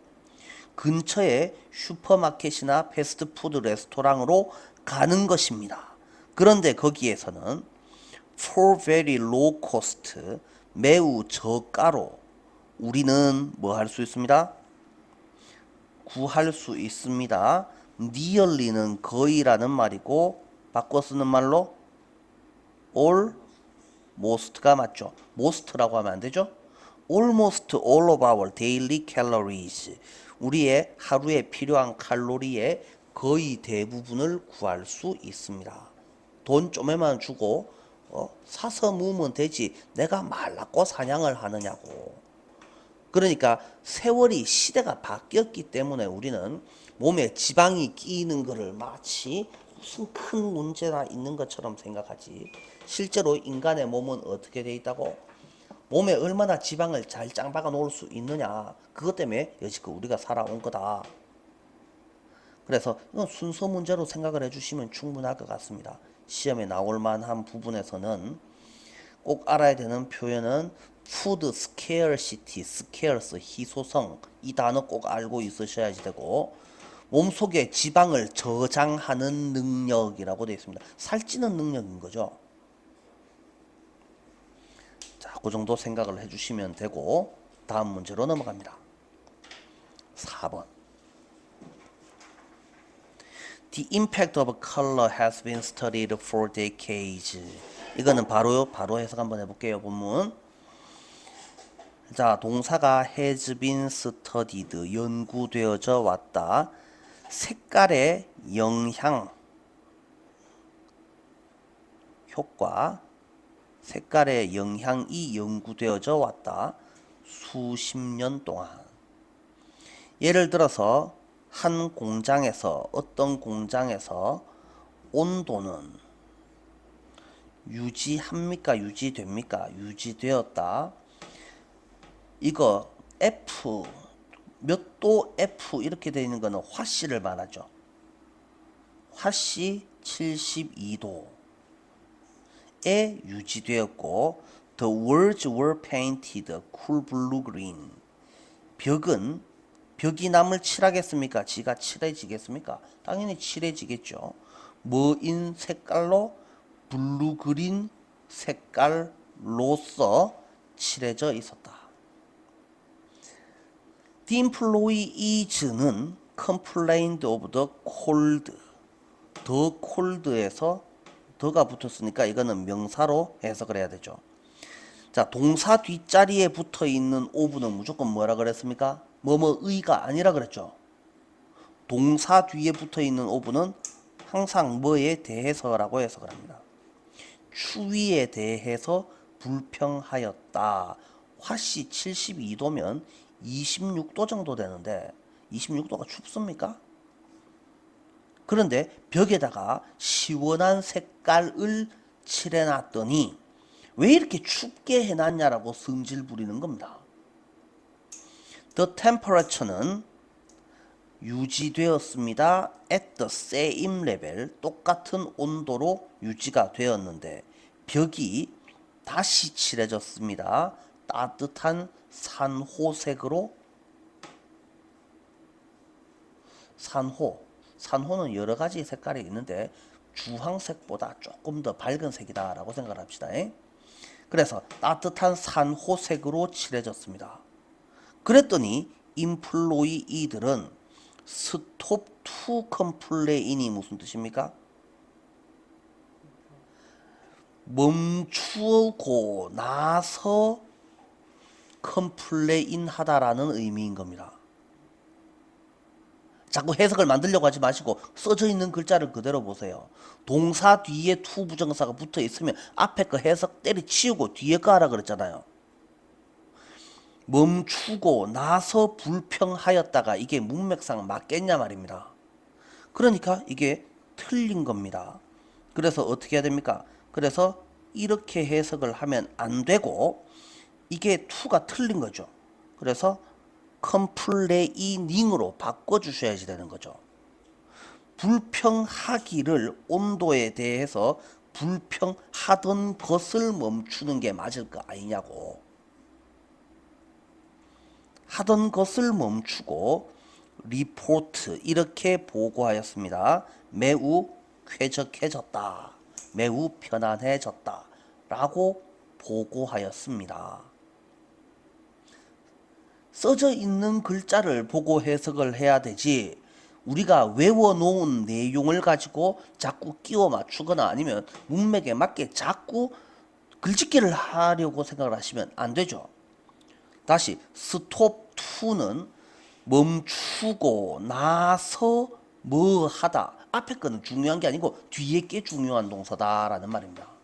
근처에 슈퍼마켓이나 패스트푸드 레스토랑으로 가는 것입니다. 그런데 거기에서는 for very low cost 매우 저가로 우리는 뭐 할 수 있습니다? 구할 수 있습니다. nearly는 거의라는 말이고 바꿔 쓰는 말로 almost가 맞죠. most라고 하면 안 되죠. almost all of our daily calories 우리의 하루에 필요한 칼로리의 거의 대부분을 구할 수 있습니다. 돈 좀에만 주고 사서 모으면 되지 내가 말랐고 사냥을 하느냐고. 그러니까 세월이 시대가 바뀌었기 때문에 우리는 몸에 지방이 끼이는 것을 마치 무슨 큰 문제가 있는 것처럼 생각하지 실제로 인간의 몸은 어떻게 돼 있다고? 몸에 얼마나 지방을 잘 짱박아 놓을 수 있느냐 그것 때문에 여지껏 우리가 살아온 거다. 그래서 이건 순서 문제로 생각을 해주시면 충분할 것 같습니다. 시험에 나올 만한 부분에서는 꼭 알아야 되는 표현은 food scarcity, scarce, 희소성 이 단어 꼭 알고 있으셔야지 되고 몸속에 지방을 저장하는 능력이라고 되어 있습니다. 살찌는 능력인 거죠. 자, 그 정도 생각을 해주시면 되고 다음 문제로 넘어갑니다. 4번 The impact of color has been studied for decades. 이거는 바로 해석 한번 해볼게요. 본문. 자, 동사가 has been studied, 연구되어져 왔다. 색깔의 영향, 효과, 색깔의 영향이 연구되어져 왔다. 수십 년 동안. 예를 들어서 한 공장에서 어떤 공장에서 온도는 유지합니까? 유지됩니까? 유지되었다. 이거 F 몇 도 F 이렇게 되어 있는 거는 화씨를 말하죠. 화씨 72도에 유지되었고 The walls were painted cool blue green. 벽이 남을 칠하겠습니까? 지가 칠해지겠습니까? 당연히 칠해지겠죠. 뭐인 색깔로? 블루 그린 색깔로서 칠해져 있었다. The employee is는 complained of the cold. the cold에서 더가 붙었으니까 이거는 명사로 해석을 해야 되죠. 자, 동사 뒷자리에 붙어 있는 of는 무조건 뭐라 그랬습니까? 뭐뭐의가 아니라 그랬죠. 동사 뒤에 붙어 있는 of는 항상 뭐에 대해서라고 해석을 합니다. 추위에 대해서 불평하였다. 화씨 72도면 26도 정도 되는데 26도가 춥습니까? 그런데 벽에다가 시원한 색깔을 칠해놨더니 왜 이렇게 춥게 해놨냐라고 성질 부리는 겁니다. The temperature는 유지되었습니다. at the same level, 똑같은 온도로 유지가 되었는데 벽이 다시 칠해졌습니다. 따뜻한 산호색으로 산호는 여러 가지 색깔이 있는데 주황색보다 조금 더 밝은 색이다라고 생각을 합시다. 그래서 따뜻한 산호색으로 칠해졌습니다. 그랬더니 인플로이들은 스톱 투 컴플레인이 무슨 뜻입니까? 멈추고 나서 컴플레인 하다라는 의미인 겁니다. 자꾸 해석을 만들려고 하지 마시고 써져 있는 글자를 그대로 보세요. 동사 뒤에 투 부정사가 붙어 있으면 앞에 거 해석 때려치우고 뒤에 거 하라 그랬잖아요. 멈추고 나서 불평하였다가 이게 문맥상 맞겠냐 말입니다. 그러니까 이게 틀린 겁니다. 그래서 어떻게 해야 됩니까? 그래서 이렇게 해석을 하면 안 되고 이게 투가 틀린 거죠. 그래서 컴플레이닝으로 바꿔주셔야지 되는 거죠. 불평하기를 온도에 대해서 불평하던 것을 멈추는 게 맞을 거 아니냐고. 하던 것을 멈추고 리포트 이렇게 보고하였습니다. 매우 쾌적해졌다. 매우 편안해졌다. 라고 보고하였습니다. 써져 있는 글자를 보고 해석을 해야 되지 우리가 외워놓은 내용을 가지고 자꾸 끼워 맞추거나 아니면 문맥에 맞게 자꾸 글짓기를 하려고 생각을 하시면 안 되죠. 다시 스톱 투는 멈추고 나서 뭐 하다. 앞에 거는 중요한 게 아니고 뒤에 게 중요한 동사다라는 말입니다.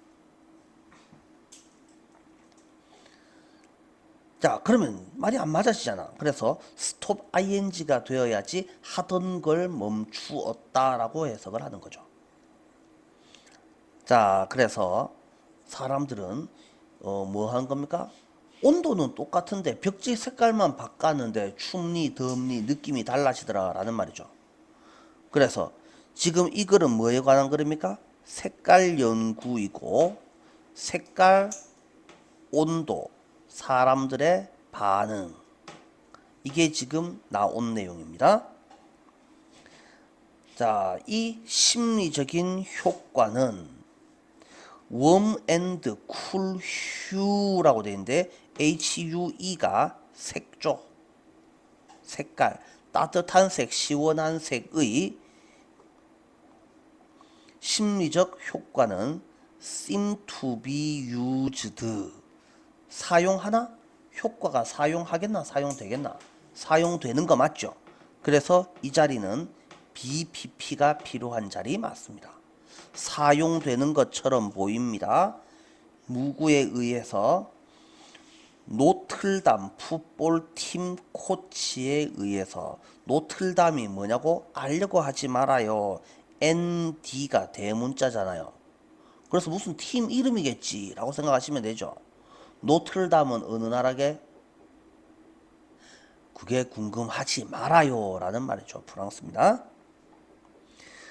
자, 그러면 말이 안 맞아지잖아. 그래서 스톱 ing가 되어야지 하던 걸 멈추었다라고 해석을 하는 거죠. 자, 그래서 사람들은 뭐 하는 겁니까? 온도는 똑같은데 벽지 색깔만 바꿨는데 춥니 덥니 느낌이 달라지더라 라는 말이죠. 그래서 지금 이 글은 뭐에 관한 글입니까? 색깔 연구이고 색깔, 온도, 사람들의 반응 이게 지금 나온 내용입니다. 자, 이 심리적인 효과는 warm and cool hue라고 되어 있는데 HUE가 색조, 색깔, 따뜻한 색, 시원한 색의 심리적 효과는 seem to be used 사용하나? 효과가 사용하겠나? 사용되겠나? 사용되는 거 맞죠? 그래서 이 자리는 BPP가 필요한 자리 맞습니다. 사용되는 것처럼 보입니다. 무구에 의해서 노틀담 풋볼팀 코치에 의해서 노틀담이 뭐냐고 알려고 하지 말아요. ND가 대문자잖아요. 그래서 무슨 팀 이름이겠지 라고 생각하시면 되죠. 노틀담은 어느 나라게? 그게 궁금하지 말아요 라는 말이죠. 프랑스입니다.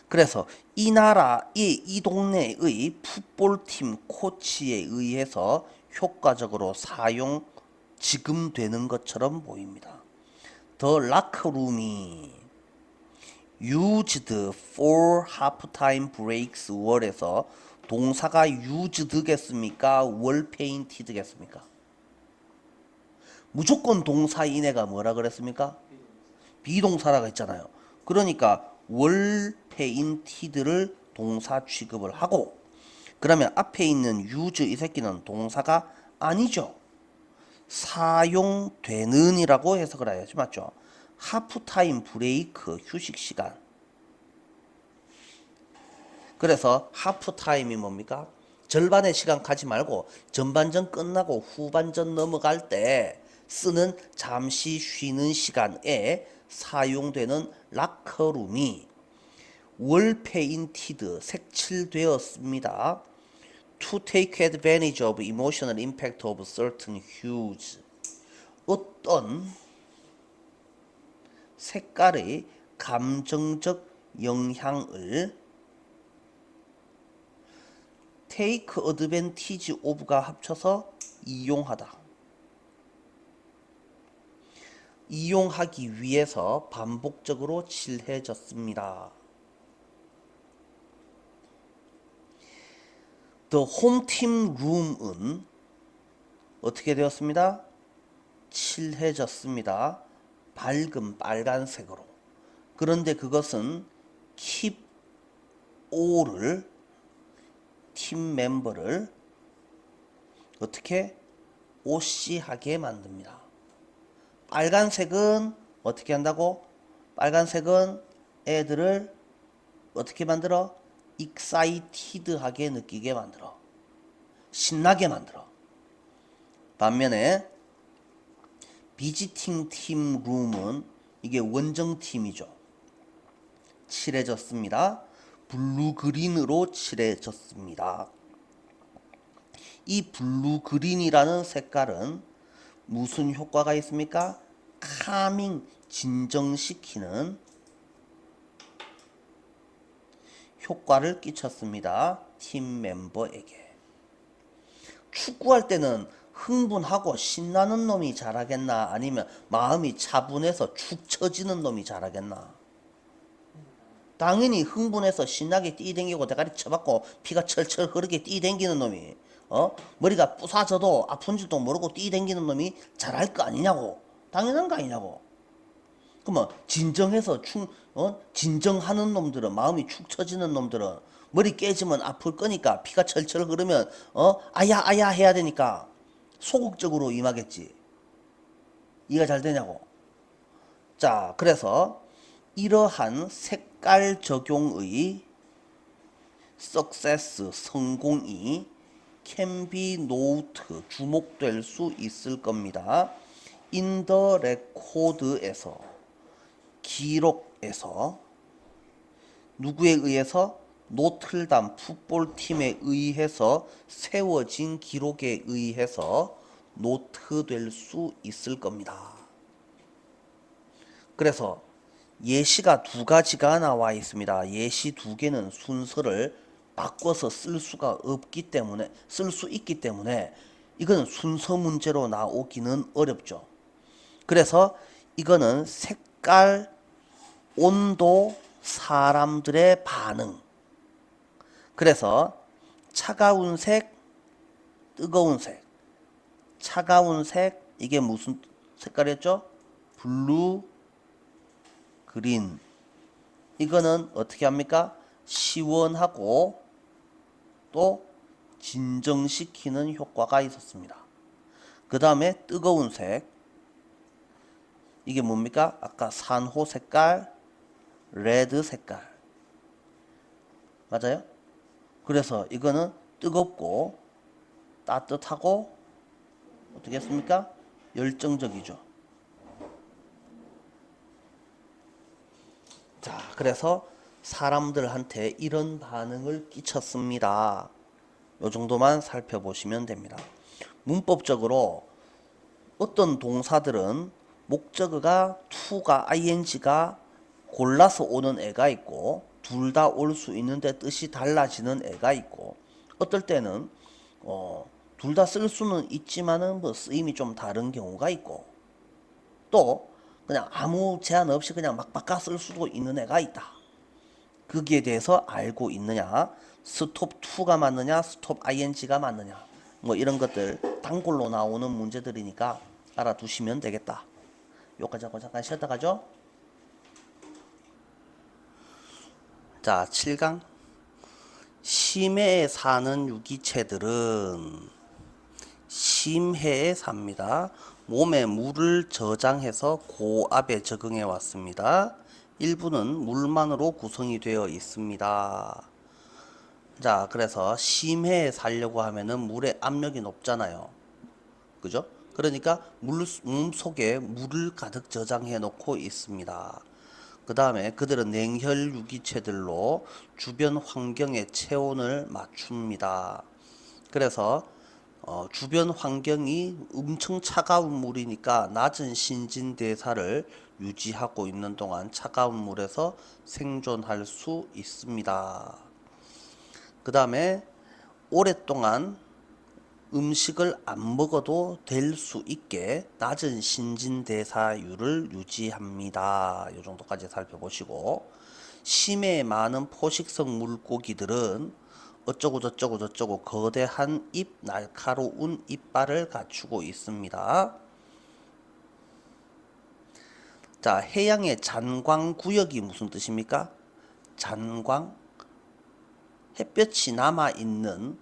그래서 이 나라의 이 동네의 풋볼팀 코치에 의해서 효과적으로 사용 지금 되는 것처럼 보입니다. The locker room이 used for halftime breaks 월에서 동사가 used겠습니까? 월 painted겠습니까? 무조건 동사인애가 뭐라 그랬습니까? 비동사라고 했잖아요. 그러니까 월 painted를 동사 취급을 하고 그러면 앞에 있는 use 이 새끼는 동사가 아니죠. 사용되는 이라고 해석을 해야지 맞죠. 하프타임 브레이크 휴식 시간. 그래서 하프타임이 뭡니까? 절반의 시간 가지 말고 전반전 끝나고 후반전 넘어갈 때 쓰는 잠시 쉬는 시간에 사용되는 라커룸이 월 페인티드 색칠되었습니다. To take advantage of emotional impact of certain hues. 어떤 색깔의 감정적 영향을 take advantage of가 합쳐서 이용하다. 이용하기 위해서 반복적으로 칠해졌습니다. The home team room은 어떻게 되었습니다? 칠해졌습니다. 밝은 빨간색으로. 그런데 그것은 keep all을 팀 멤버를 어떻게 오시하게 만듭니다. 빨간색은 어떻게 한다고? 빨간색은 애들을 어떻게 만들어? excited하게 느끼게 만들어. 신나게 만들어. 반면에 visiting team room은 이게 원정팀이죠. 칠해졌습니다. 블루 그린으로 칠해졌습니다. 이 블루 그린이라는 색깔은 무슨 효과가 있습니까? 카밍, 진정시키는 효과를 끼쳤습니다. 팀 멤버에게. 축구할 때는 흥분하고 신나는 놈이 잘하겠나? 아니면 마음이 차분해서 축 처지는 놈이 잘하겠나? 당연히 흥분해서 신나게 뛰댕기고 대가리 쳐박고 피가 철철 흐르게 뛰댕기는 놈이 머리가 부사져도 아픈 줄도 모르고 뛰댕기는 놈이 잘할 거 아니냐고. 당연한 거 아니냐고. 그러면 진정해서 진정하는 놈들은, 마음이 축 처지는 놈들은 머리 깨지면 아플 거니까, 피가 철철 흐르면 아야 아야 해야 되니까 소극적으로 임하겠지. 이해가 잘 되냐고. 자, 그래서 이러한 색깔 적용의 success, 성공이 can be noted, 주목될 수 있을 겁니다. in the record에서, 기록에서, 누구에 의해서? 노틀담 풋볼팀에 의해서 세워진 기록에 의해서 노트될 수 있을 겁니다. 그래서 예시가 두 가지가 나와 있습니다. 예시 두 개는 순서를 바꿔서 쓸 수 있기 때문에 이거는 순서 문제로 나오기는 어렵죠. 그래서 이거는 색깔, 온도, 사람들의 반응. 그래서 차가운 색, 뜨거운 색. 차가운 색, 이게 무슨 색깔이었죠? 블루, 그린. 이거는 어떻게 합니까? 시원하고 또 진정시키는 효과가 있었습니다. 그 다음에 뜨거운 색. 이게 뭡니까? 아까 산호 색깔, 레드 색깔. 맞아요? 그래서 이거는 뜨겁고 따뜻하고 어떻게 했습니까? 열정적이죠. 자, 그래서 사람들한테 이런 반응을 끼쳤습니다. 요 정도만 살펴보시면 됩니다. 문법적으로 어떤 동사들은 목적어가 to가 ing가 골라서 오는 애가 있고 둘 다 올 수 있는데 뜻이 달라지는 애가 있고 어떨 때는 둘 다 쓸 수는 있지만은 뭐 쓰임이 좀 다른 경우가 있고 또 그냥 아무 제한 없이 그냥 막 바꿔 쓸 수도 있는 애가 있다. 거기에 대해서 알고 있느냐, 스톱 to가 맞느냐, 스톱 ing가 맞느냐, 뭐 이런 것들 단골로 나오는 문제들이니까 알아두시면 되겠다. 여기까지 하고 잠깐 쉬었다 가죠. 자, 7강. 심해에 사는 유기체들은 심해에 삽니다. 몸에 물을 저장해서 고압에 적응해 왔습니다. 일부는 물만으로 구성이 되어 있습니다. 자, 그래서 심해에 살려고 하면은 물의 압력이 높잖아요. 그죠? 그러니까 몸 속에 물을 가득 저장해 놓고 있습니다. 그 다음에 그들은 냉혈 유기체들로 주변 환경의 체온을 맞춥니다. 그래서 주변 환경이 엄청 차가운 물이니까 낮은 신진대사를 유지하고 있는 동안 차가운 물에서 생존할 수 있습니다. 그 다음에 오랫동안 음식을 안 먹어도 될 수 있게 낮은 신진대사율을 유지합니다. 이 정도까지 살펴보시고, 심해 많은 포식성 물고기들은 어쩌고 거대한 입, 날카로운 이빨을 갖추고 있습니다. 자, 해양의 잔광구역이 무슨 뜻입니까? 잔광, 햇볕이 남아있는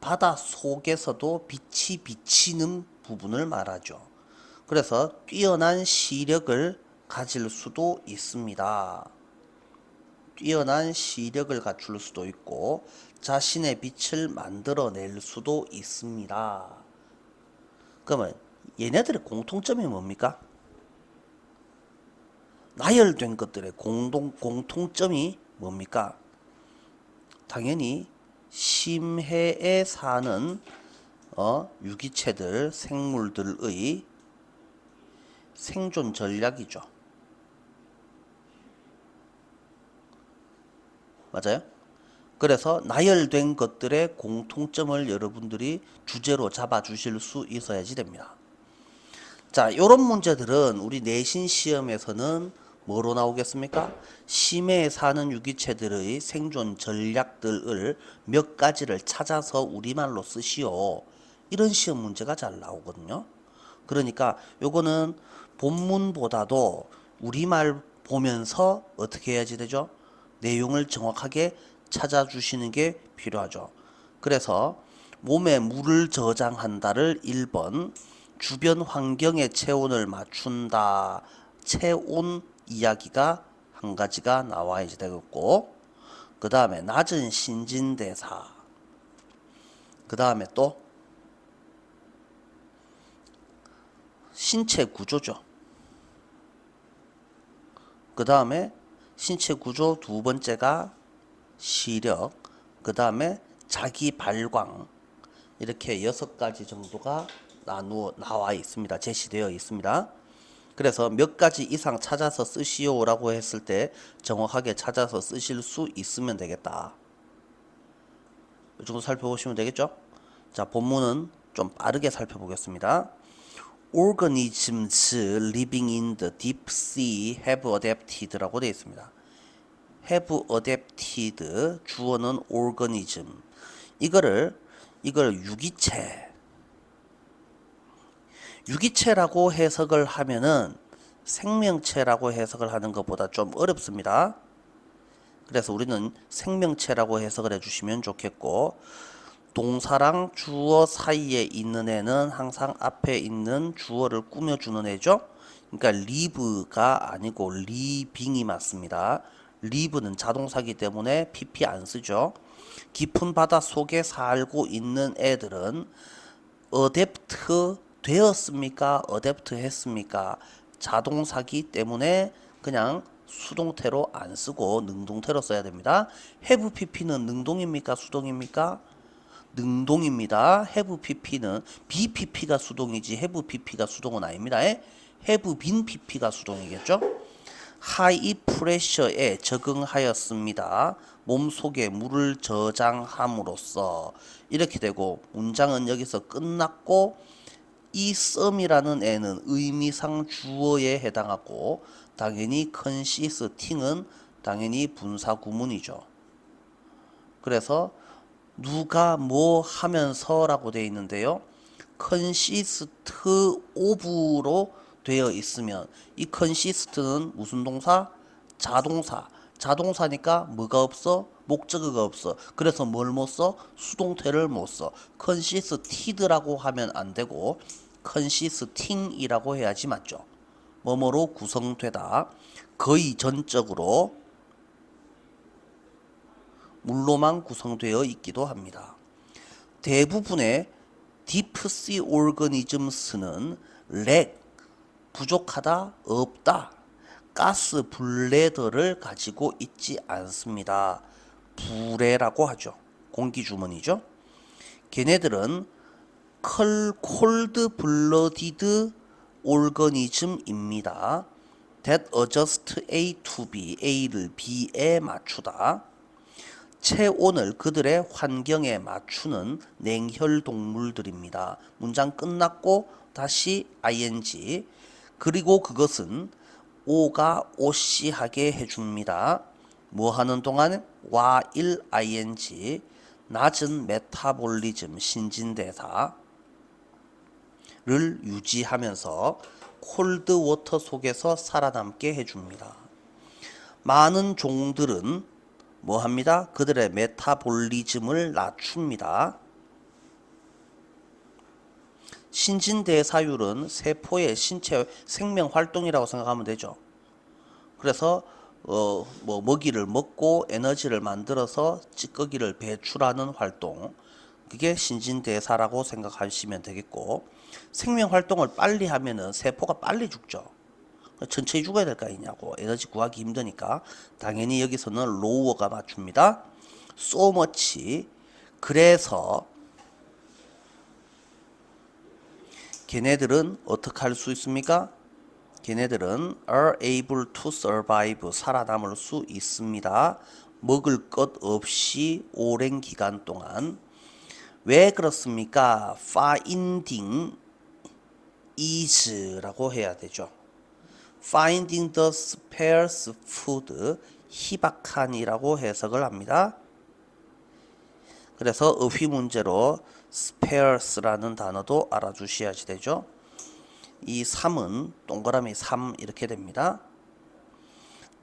바다 속에서도 빛이 비치는 부분을 말하죠. 그래서 뛰어난 시력을 가질 수도 있습니다. 뛰어난 시력을 갖출 수도 있고 자신의 빛을 만들어낼 수도 있습니다. 그러면 얘네들의 공통점이 뭡니까? 나열된 것들의 공통점이 뭡니까? 당연히 심해에 사는 유기체들, 생물들의 생존 전략이죠. 맞아요? 그래서 나열된 것들의 공통점을 여러분들이 주제로 잡아 주실 수 있어야지 됩니다. 자, 요런 문제들은 우리 내신 시험에서는 뭐로 나오겠습니까? 심해에 사는 유기체들의 생존 전략들을 몇 가지를 찾아서 우리말로 쓰시오. 이런 시험 문제가 잘 나오거든요. 그러니까 요거는 본문보다도 우리말 보면서 어떻게 해야지 되죠? 내용을 정확하게 찾아주시는 게 필요하죠. 그래서 몸에 물을 저장한다를 1번, 주변 환경의 체온을 맞춘다. 체온 이야기가 한 가지가 나와야지 되겠고, 그 다음에 낮은 신진대사, 그 다음에 또 신체 구조죠. 그 다음에 신체 구조 두 번째가 시력, 그 다음에 자기 발광, 이렇게 6가지 정도가 나와 있습니다. 제시되어 있습니다. 그래서 몇 가지 이상 찾아서 쓰시오라고 했을 때 정확하게 찾아서 쓰실 수 있으면 되겠다. 이 정도 살펴보시면 되겠죠? 자, 본문은 좀 빠르게 살펴보겠습니다. Organisms living in the deep sea have adapted라고 되어 있습니다. have adapted, 주어는 organism. 이걸 유기체라고 해석을 하면은 생명체라고 해석을 하는 것보다 좀 어렵습니다. 그래서 우리는 생명체라고 해석을 해주시면 좋겠고, 동사랑 주어 사이에 있는 애는 항상 앞에 있는 주어를 꾸며주는 애죠. 그러니까 live가 아니고 living이 맞습니다. live는 자동사기 때문에 pp 안 쓰죠. 깊은 바다 속에 살고 있는 애들은 어댑트 되었습니까? 어댑트 했습니까? 자동사기 때문에 그냥 수동태로 안 쓰고 능동태로 써야 됩니다. have pp는 능동입니까? 수동입니까? 능동입니다. have pp는 be pp가 수동이지 have pp가 수동은 아닙니다. have been pp가 수동이겠죠? 하이 프레셔에 적응하였습니다. 몸속에 물을 저장함으로써 이렇게 되고 문장은 여기서 끝났고, 이 썸이라는 애는 의미상 주어에 해당하고 당연히 consisting은 당연히 분사 구문이죠. 그래서 누가 뭐 하면서라고 되어 있는데요. consist of로 되어 있으면 이 consist는 무슨 동사? 자동사. 자동사니까 뭐가 없어? 목적어가 없어. 그래서 뭘 못 써? 수동태를 못 써. consisted라고 하면 안 되고 consisting이라고 해야지 맞죠. 뭐뭐로 구성되다. 거의 전적으로 물로만 구성되어 있기도 합니다. 대부분의 딥시 오르거니즘스는 렉, 부족하다, 없다, 가스 블레더를 가지고 있지 않습니다. 불에라고 하죠. 공기 주머니죠. 걔네들은 콜드 블러디드 오르거니즘입니다. that adjust A to B, A를 B에 맞추다. 체온을 그들의 환경에 맞추는 냉혈 동물들입니다. 문장 끝났고 다시 ing. 그리고 그것은 오가 오씨하게 해줍니다. 뭐 하는 동안? while ing. 낮은 메타볼리즘 신진대사를 유지하면서 콜드 워터 속에서 살아남게 해줍니다. 많은 종들은 뭐 합니다? 그들의 메타볼리즘을 낮춥니다. 신진대사율은 세포의 신체 생명 활동이라고 생각하면 되죠. 그래서 뭐 먹이를 먹고 에너지를 만들어서 찌꺼기를 배출하는 활동, 그게 신진대사라고 생각하시면 되겠고, 생명 활동을 빨리 하면은 세포가 빨리 죽죠. 천천히 죽어야 될 거 아니냐고. 에너지 구하기 힘드니까 당연히 여기서는 로우어가 맞춥니다. so much. 그래서 걔네들은 어떻게 할 수 있습니까? 걔네들은 are able to survive. 살아남을 수 있습니다. 먹을 것 없이 오랜 기간 동안. 왜 그렇습니까? finding is라고 해야 되죠. finding the sparse food, 희박한이라고 해석을 합니다. 그래서 어휘 문제로 sparse라는 단어도 알아주셔야지 되죠. 이 3은 동그라미 3 이렇게 됩니다.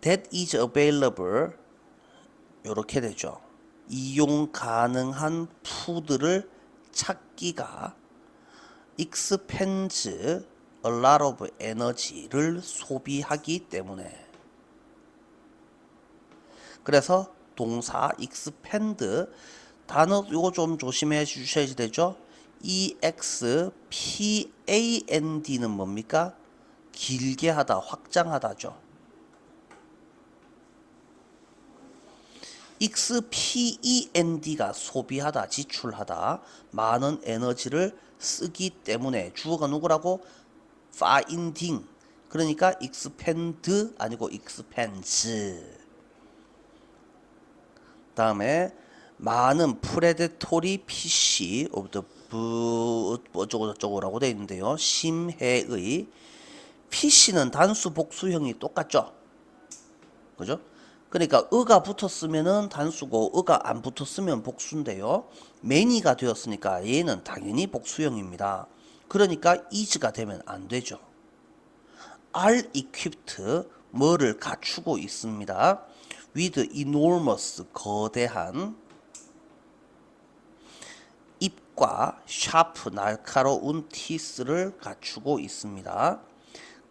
that is available 이렇게 되죠. 이용 가능한 푸드를 찾기가 expends a lot of energy를 소비하기 때문에. 그래서 동사 expend 단어 이거 좀 조심해 주셔야 되죠. expand는 뭡니까? 길게 하다, 확장하다죠. expend가 소비하다, 지출하다, 많은 에너지를 쓰기 때문에. 주어가 누구라고? finding. 그러니까 expend 아니고 expense. 다음에 많은 프레데토리 피시 of the 어쩌고 저쩌고라고 되어 있는데요. 심해의. 피시는 단수 복수형이 똑같죠. 그죠? 그러니까 의가 붙었으면은 단수고 의가 안 붙었으면 복수인데요. many가 되었으니까 얘는 당연히 복수형입니다. 그러니까 is가 되면 안 되죠. are equipped 뭐를 갖추고 있습니다. with enormous 거대한 입과 샤프 날카로운 티스를 갖추고 있습니다.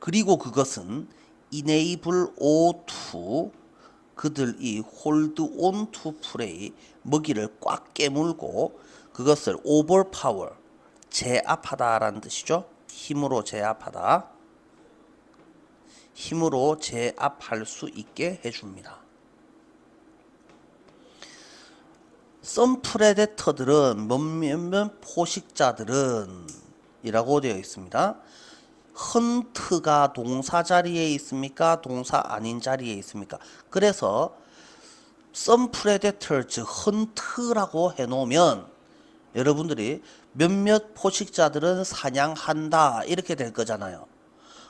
그리고 그것은 enable O to 그들이 hold on to prey 먹이를 꽉 깨물고 그것을 overpower 제압하다라는 뜻이죠. 힘으로 제압하다. 힘으로 제압할 수 있게 해줍니다. some predator들은 몇몇 포식자들은 이라고 되어 있습니다. 헌트가 동사 자리에 있습니까? 동사 아닌 자리에 있습니까? 그래서 some predators 헌트라고 해놓으면 여러분들이 몇몇 포식자들은 사냥한다 이렇게 될 거잖아요.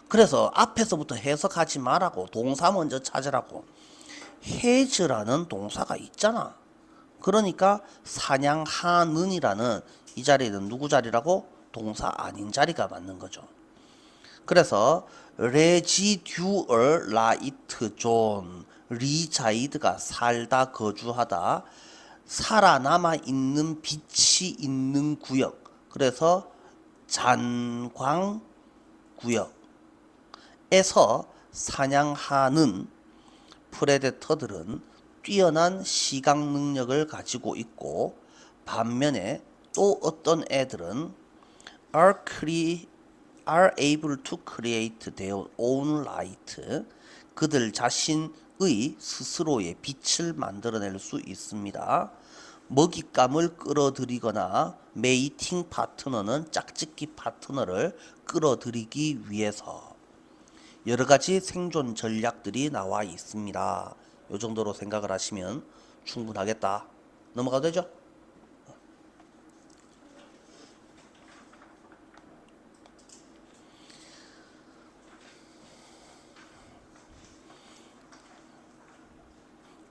그래서 앞에서부터 해석하지 말라고 동사 먼저 찾으라고. has라는 동사가 있잖아. 그러니까 사냥하는이라는 이 자리는 누구 자리라고? 동사 아닌 자리가 맞는 거죠. 그래서 residual light zone, 리자이드가 살다 거주하다, 살아남아 있는 빛이 있는 구역. 그래서 잔광 구역에서 사냥하는 프레데터들은 뛰어난 시각 능력을 가지고 있고, 반면에 또 어떤 애들은 are able to create their own light. 그들 자신의 스스로의 빛을 만들어낼 수 있습니다. 먹잇감을 끌어들이거나 메이팅 파트너는 짝짓기 파트너를 끌어들이기 위해서 여러 가지 생존 전략들이 나와 있습니다. 이 정도로 생각을 하시면 충분하겠다. 넘어가도 되죠?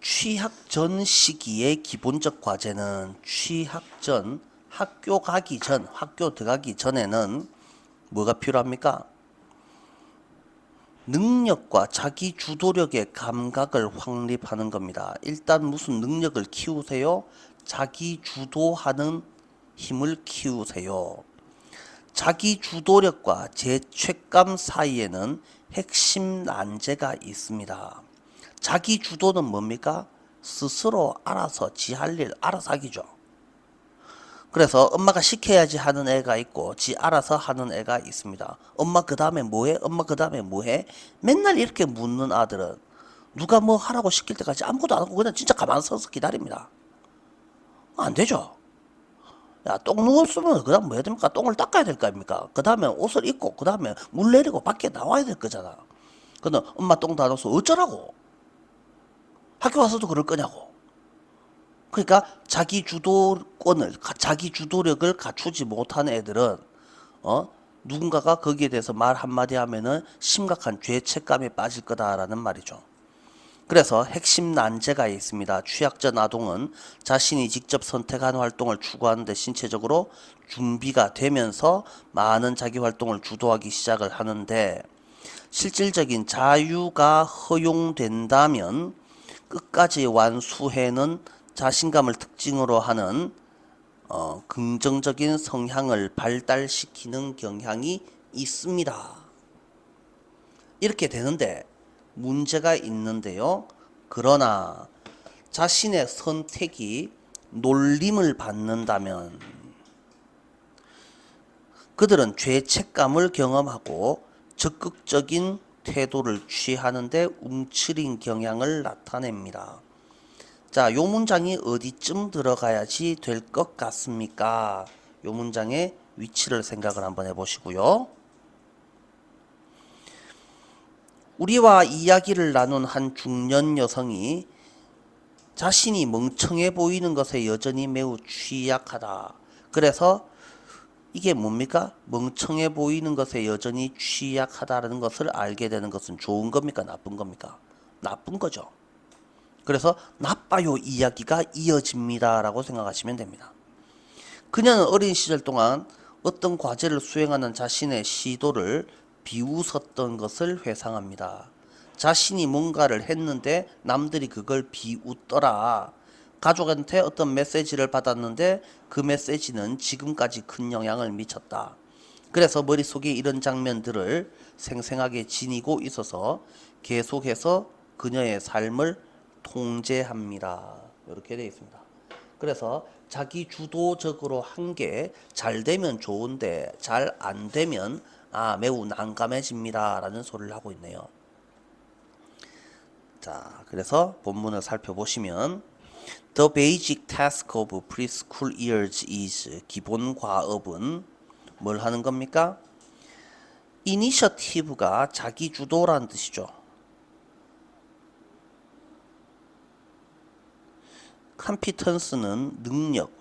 취학 전 시기의 기본적 과제는 취학 전, 학교 가기 전, 학교 들어가기 전에는 뭐가 필요합니까? 능력과 자기 주도력의 감각을 확립하는 겁니다. 일단 무슨 능력을 키우세요? 자기 주도하는 힘을 키우세요. 자기 주도력과 죄책감 사이에는 핵심 난제가 있습니다. 자기 주도는 뭡니까? 스스로 알아서 지 할 일 알아서 하기죠. 그래서 엄마가 시켜야지 하는 애가 있고 지 알아서 하는 애가 있습니다. 엄마 그 다음에 뭐해? 엄마 그 다음에 뭐해? 맨날 이렇게 묻는 아들은 누가 뭐 하라고 시킬 때까지 아무것도 안 하고 그냥 진짜 가만 서서 기다립니다. 안 되죠. 야, 똥 누웠으면 그 다음 뭐 해야 됩니까? 똥을 닦아야 될 거 아닙니까? 그 다음에 옷을 입고 그 다음에 물 내리고 밖에 나와야 될 거잖아. 근데 엄마 똥 다 넣어서 어쩌라고? 학교 와서도 그럴 거냐고. 그러니까 자기 주도권을, 자기 주도력을 갖추지 못한 애들은 누군가가 거기에 대해서 말 한마디 하면은 심각한 죄책감에 빠질 거다라는 말이죠. 그래서 핵심 난제가 있습니다. 취학 전 아동은 자신이 직접 선택한 활동을 추구하는데 신체적으로 준비가 되면서 많은 자기 활동을 주도하기 시작을 하는데 실질적인 자유가 허용된다면 끝까지 완수해는 자신감을 특징으로 하는 긍정적인 성향을 발달시키는 경향이 있습니다. 이렇게 되는데 문제가 있는데요. 그러나 자신의 선택이 놀림을 받는다면 그들은 죄책감을 경험하고 적극적인 태도를 취하는데 움츠린 경향을 나타냅니다. 자, 요 문장이 어디쯤 들어가야지 될 것 같습니까? 요 문장의 위치를 생각을 한번 해보시고요. 우리와 이야기를 나눈 한 중년 여성이 자신이 멍청해 보이는 것에 여전히 매우 취약하다. 그래서 이게 뭡니까? 멍청해 보이는 것에 여전히 취약하다는 것을 알게 되는 것은 좋은 겁니까? 나쁜 겁니까? 나쁜 거죠. 그래서 나빠요 이야기가 이어집니다 라고 생각하시면 됩니다. 그녀는 어린 시절 동안 어떤 과제를 수행하는 자신의 시도를 비웃었던 것을 회상합니다. 자신이 뭔가를 했는데 남들이 그걸 비웃더라. 가족한테 어떤 메시지를 받았는데 그 메시지는 지금까지 큰 영향을 미쳤다. 그래서 머릿속에 이런 장면들을 생생하게 지니고 있어서 계속해서 그녀의 삶을 통제합니다. 이렇게 되어 있습니다. 그래서 자기 주도적으로 한 게 잘 되면 좋은데 잘 안 되면 매우 난감해집니다 라는 소리를 하고 있네요. 자, 그래서 본문을 살펴보시면 The basic task of preschool years is 기본 과업은 뭘 하는 겁니까? 이니셔티브가 자기 주도라는 뜻이죠. 컴피턴스는 능력,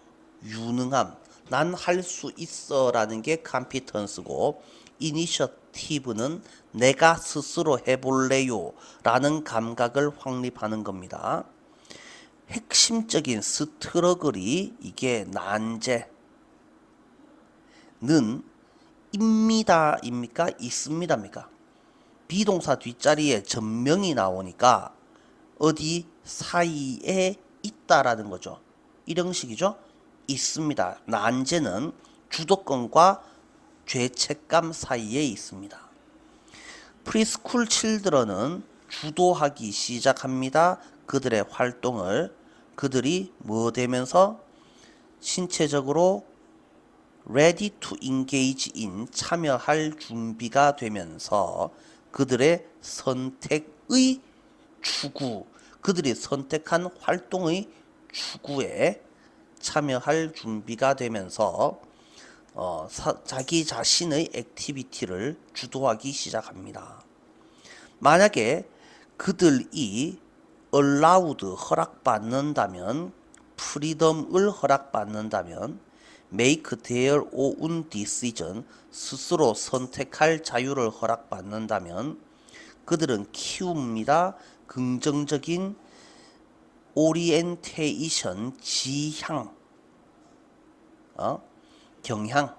유능함, 난 할 수 있어 라는 게 컴피턴스고 이니셔티브는 내가 스스로 해볼래요 라는 감각을 확립하는 겁니다. 핵심적인 스트러글이 이게 난제는 입니다 입니까? 있습니다입니까? 비동사 뒷자리에 전명이 나오니까 어디 사이에 있다라는 거죠. 이런 식이죠. 있습니다. 난제는 주도권과 죄책감 사이에 있습니다. 프리스쿨 칠드런은 주도하기 시작합니다. 그들의 활동을 그들이 뭐 되면서 신체적으로 ready to engage in 참여할 준비가 되면서 그들의 선택의 추구 그들이 선택한 활동의 추구에 참여할 준비가 되면서 자기 자신의 액티비티를 주도하기 시작합니다. 만약에 그들이 allowed 허락받는다면, freedom을 허락받는다면, make their own decision 스스로 선택할 자유를 허락받는다면 그들은 키웁니다. 긍정적인 오리엔테이션 지향, 경향.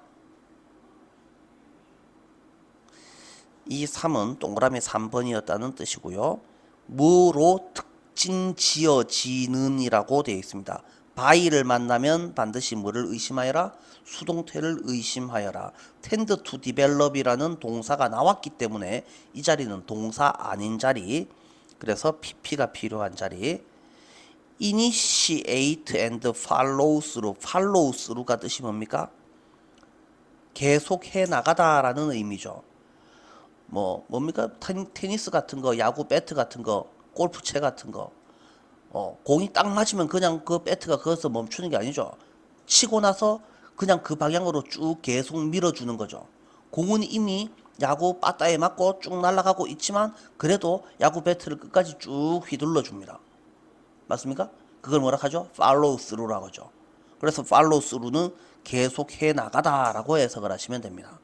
이 3은 동그라미 3번이었다는 뜻이고요. 뭐로 특징 지어지는 이라고 되어 있습니다. by를 만나면 반드시 뭐를 의심하여라? 수동태를 의심하여라. tend to develop이라는 동사가 나왔기 때문에 이 자리는 동사 아닌 자리, 그래서 pp가 필요한 자리. initiate and follow through, follow through가 뜻이 뭡니까? 계속해 나가다라는 의미죠. 뭡니까? 테니스 같은 거, 야구 배트 같은 거, 골프채 같은 거. 공이 딱 맞으면 그냥 그 배트가 거기서 멈추는 게 아니죠. 치고 나서 그냥 그 방향으로 쭉 계속 밀어주는 거죠. 공은 이미 야구 빠따에 맞고 쭉 날아가고 있지만 그래도 야구 배트를 끝까지 쭉 휘둘러 줍니다. 맞습니까? 그걸 뭐라 하죠? follow through라고 하죠. 그래서 follow through는 계속해 나가다라고 해석을 하시면 됩니다.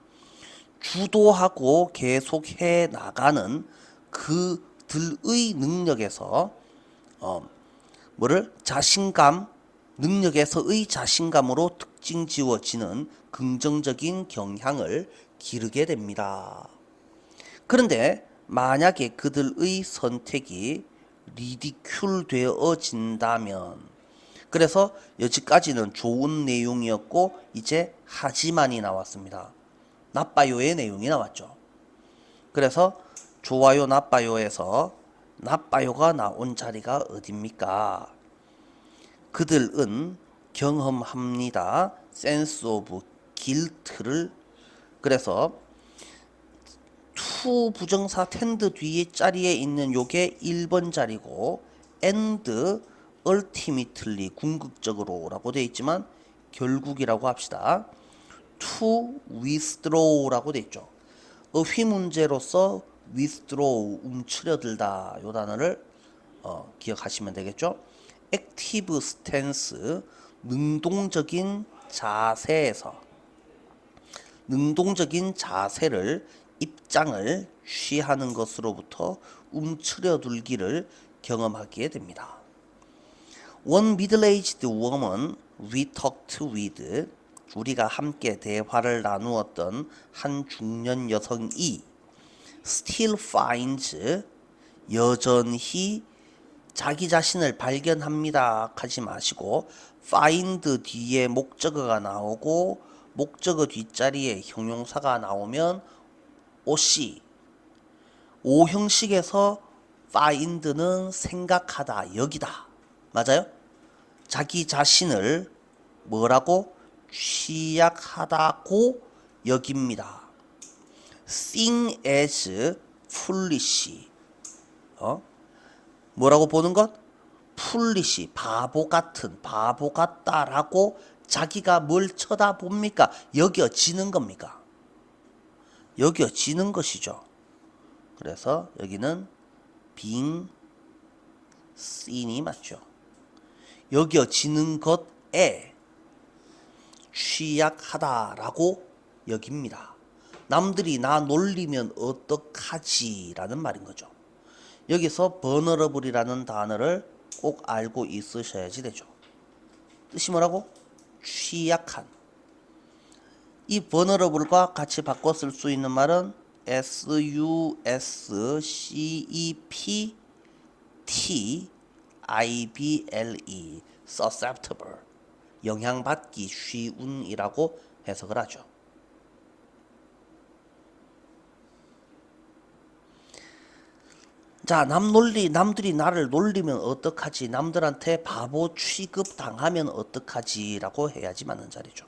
주도하고 계속해 나가는 그들의 능력에서 자신감, 능력에서의 자신감으로 특징 지워지는 긍정적인 경향을 기르게 됩니다. 그런데 만약에 그들의 선택이 리디큘 되어진다면, 그래서 여기까지는 좋은 내용이었고 이제 하지만이 나왔습니다. 나빠요의 내용이 나왔죠. 그래서 좋아요 나빠요에서 나빠요가 나온 자리가 어딥니까? 그들은 경험합니다. sense of guilt를. 그래서 to 부정사 tend 뒤에 자리에 있는 요게 1번 자리고 and ultimately 궁극적으로 라고 되어 있지만 결국이라고 합시다. to withdraw라고 되어 있죠. 어휘 문제로서 withdraw 움츠려들다 요 단어를 기억하시면 되겠죠. active stance 능동적인 자세에서 능동적인 자세를 입장을 취하는 것으로부터 움츠려들기를 경험하게 됩니다. One middle-aged woman we talked with 우리가 함께 대화를 나누었던 한 중년 여성이 still finds 여전히 자기 자신을 발견합니다 하지 마시고 find 뒤에 목적어가 나오고 목적어 뒷자리에 형용사가 나오면 오씨 5형식에서 find는 생각하다 여기다 맞아요? 자기 자신을 뭐라고? 취약하다고 여깁니다. think as foolish 뭐라고 보는 것? foolish 바보 같은 바보 같다라고 자기가 뭘 쳐다봅니까? 여겨지는 겁니까? 여겨지는 것이죠. 그래서 여기는 being seen이 맞죠. 여겨지는 것에 취약하다라고 여깁니다. 남들이 나 놀리면 어떡하지? 라는 말인 거죠. 여기서 vulnerable이라는 단어를 꼭 알고 있으셔야지 되죠. 뜻이 뭐라고? 취약한. 이 vulnerable과 같이 바꿔 쓸 수 있는 말은 susceptible, susceptible, 영향받기 쉬운이라고 해석을 하죠. 자, 남들이 나를 놀리면 어떡하지? 남들한테 바보 취급 당하면 어떡하지? 라고 해야지 맞는 자리죠.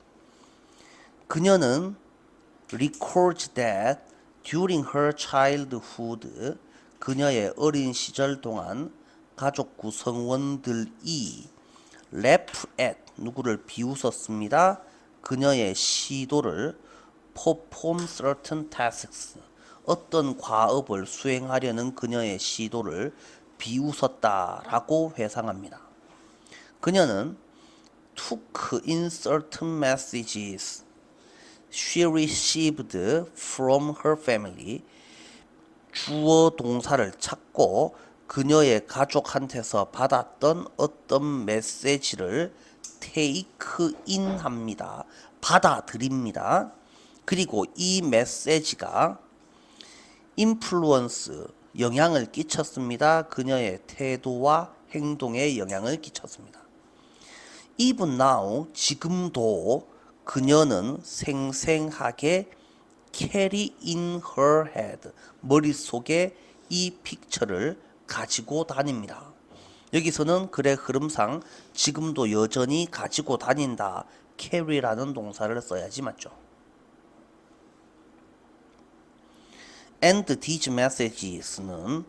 그녀는 records that during her childhood 그녀의 어린 시절 동안 가족 구성원들이 laugh at 누구를 비웃었습니다. 그녀의 시도를 perform certain tasks 어떤 과업을 수행하려는 그녀의 시도를 비웃었다라고 회상합니다. 그녀는 took in certain messages she received from her family. 주어 동사를 찾고 그녀의 가족한테서 받았던 어떤 메시지를 take in 합니다. 받아들입니다. 그리고 이 메시지가 influence, 영향을 끼쳤습니다. 그녀의 태도와 행동에 영향을 끼쳤습니다. Even now, 지금도 그녀는 생생하게 carry in her head, 머릿속에 이 픽처를 가지고 다닙니다. 여기서는 글의 흐름상 지금도 여전히 가지고 다닌다, carry라는 동사를 써야지 맞죠? And these messages는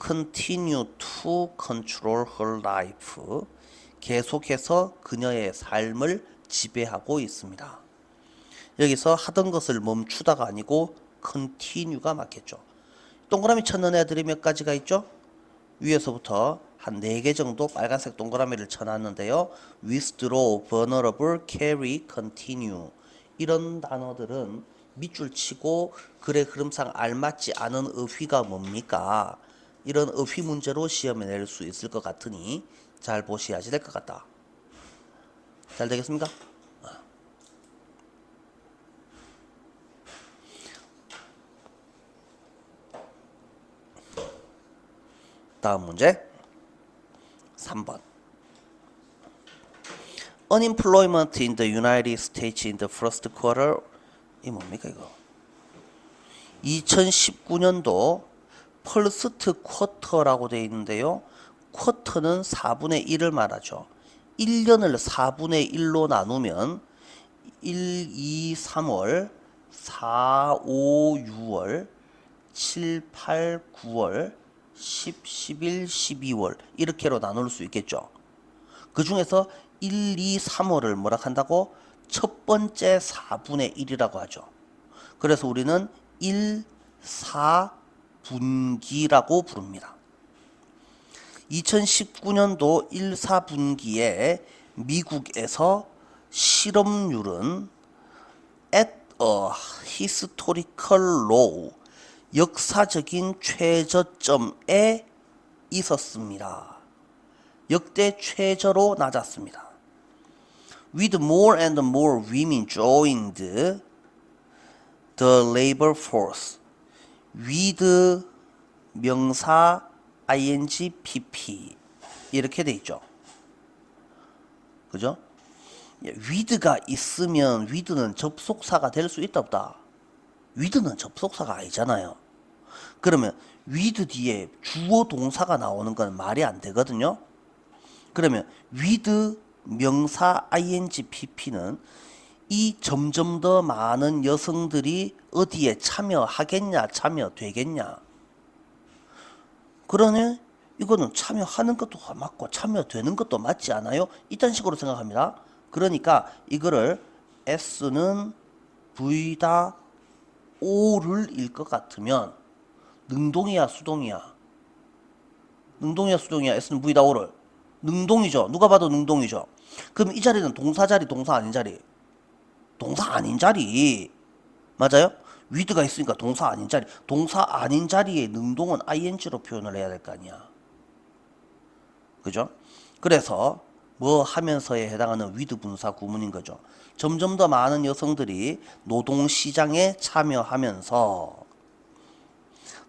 continue to control her life, 계속해서 그녀의 삶을 지배하고 있습니다. 여기서 하던 것을 멈추다가 아니고 continue가 맞겠죠. 동그라미 찾는 애들이 몇 가지가 있죠? 위에서부터 한 4개 정도 빨간색 동그라미를 쳐놨는데요. withdraw, vulnerable, carry, continue 이런 단어들은 밑줄 치고 글의 흐름상 알맞지 않은 어휘가 뭡니까? 이런 어휘 문제로 시험에 낼 수 있을 것 같으니 잘 보셔야지 될 것 같다. 잘 되겠습니까? 다음 문제 3번. Unemployment in the United States in the first quarter. 이 뭡니까 이거? 2019년도 퍼스트 쿼터라고 되어 있는데요. 쿼터는 4분의 1을 말하죠. 1년을 4분의 1로 나누면 1, 2, 3월, 4, 5, 6월, 7, 8, 9월, 10, 11, 12월 이렇게로 나눌 수 있겠죠. 그 중에서 1, 2, 3월을 뭐라 한다고? 첫 번째 4분의 1이라고 하죠. 그래서 우리는 1, 4분기라고 부릅니다. 2019년도 1, 4분기에 미국에서 실업률은 at a historical low, 역사적인 최저점에 있었습니다. 역대 최저로 낮았습니다. With more and more women joined the labor force. with 명사 ing pp 이렇게 돼 있죠. 그죠? with가 있으면 with는 접속사가 될 수 있다 없다? with는 접속사가 아니잖아요. 그러면 with 뒤에 주어 동사가 나오는 건 말이 안 되거든요. 그러면 with 명사 ing pp는 이 점점 더 많은 여성들이 어디에 참여하겠냐, 참여되겠냐. 그러네 이거는 참여하는 것도 맞고 참여되는 것도 맞지 않아요? 이딴 식으로 생각합니다. 그러니까 이거를 S는 V다 O를 일 것 같으면 능동이야 수동이야? 능동이야 수동이야? S는 V다 O를? 능동이죠. 누가 봐도 능동이죠. 그럼 이 자리는 동사 자리, 동사 아닌 자리? 동사 아닌 자리. 맞아요? with가 있으니까 동사 아닌 자리. 동사 아닌 자리에 능동은 ing로 표현을 해야 될 거 아니야. 그죠? 그래서 뭐 하면서에 해당하는 with 분사 구문인 거죠. 점점 더 많은 여성들이 노동시장에 참여하면서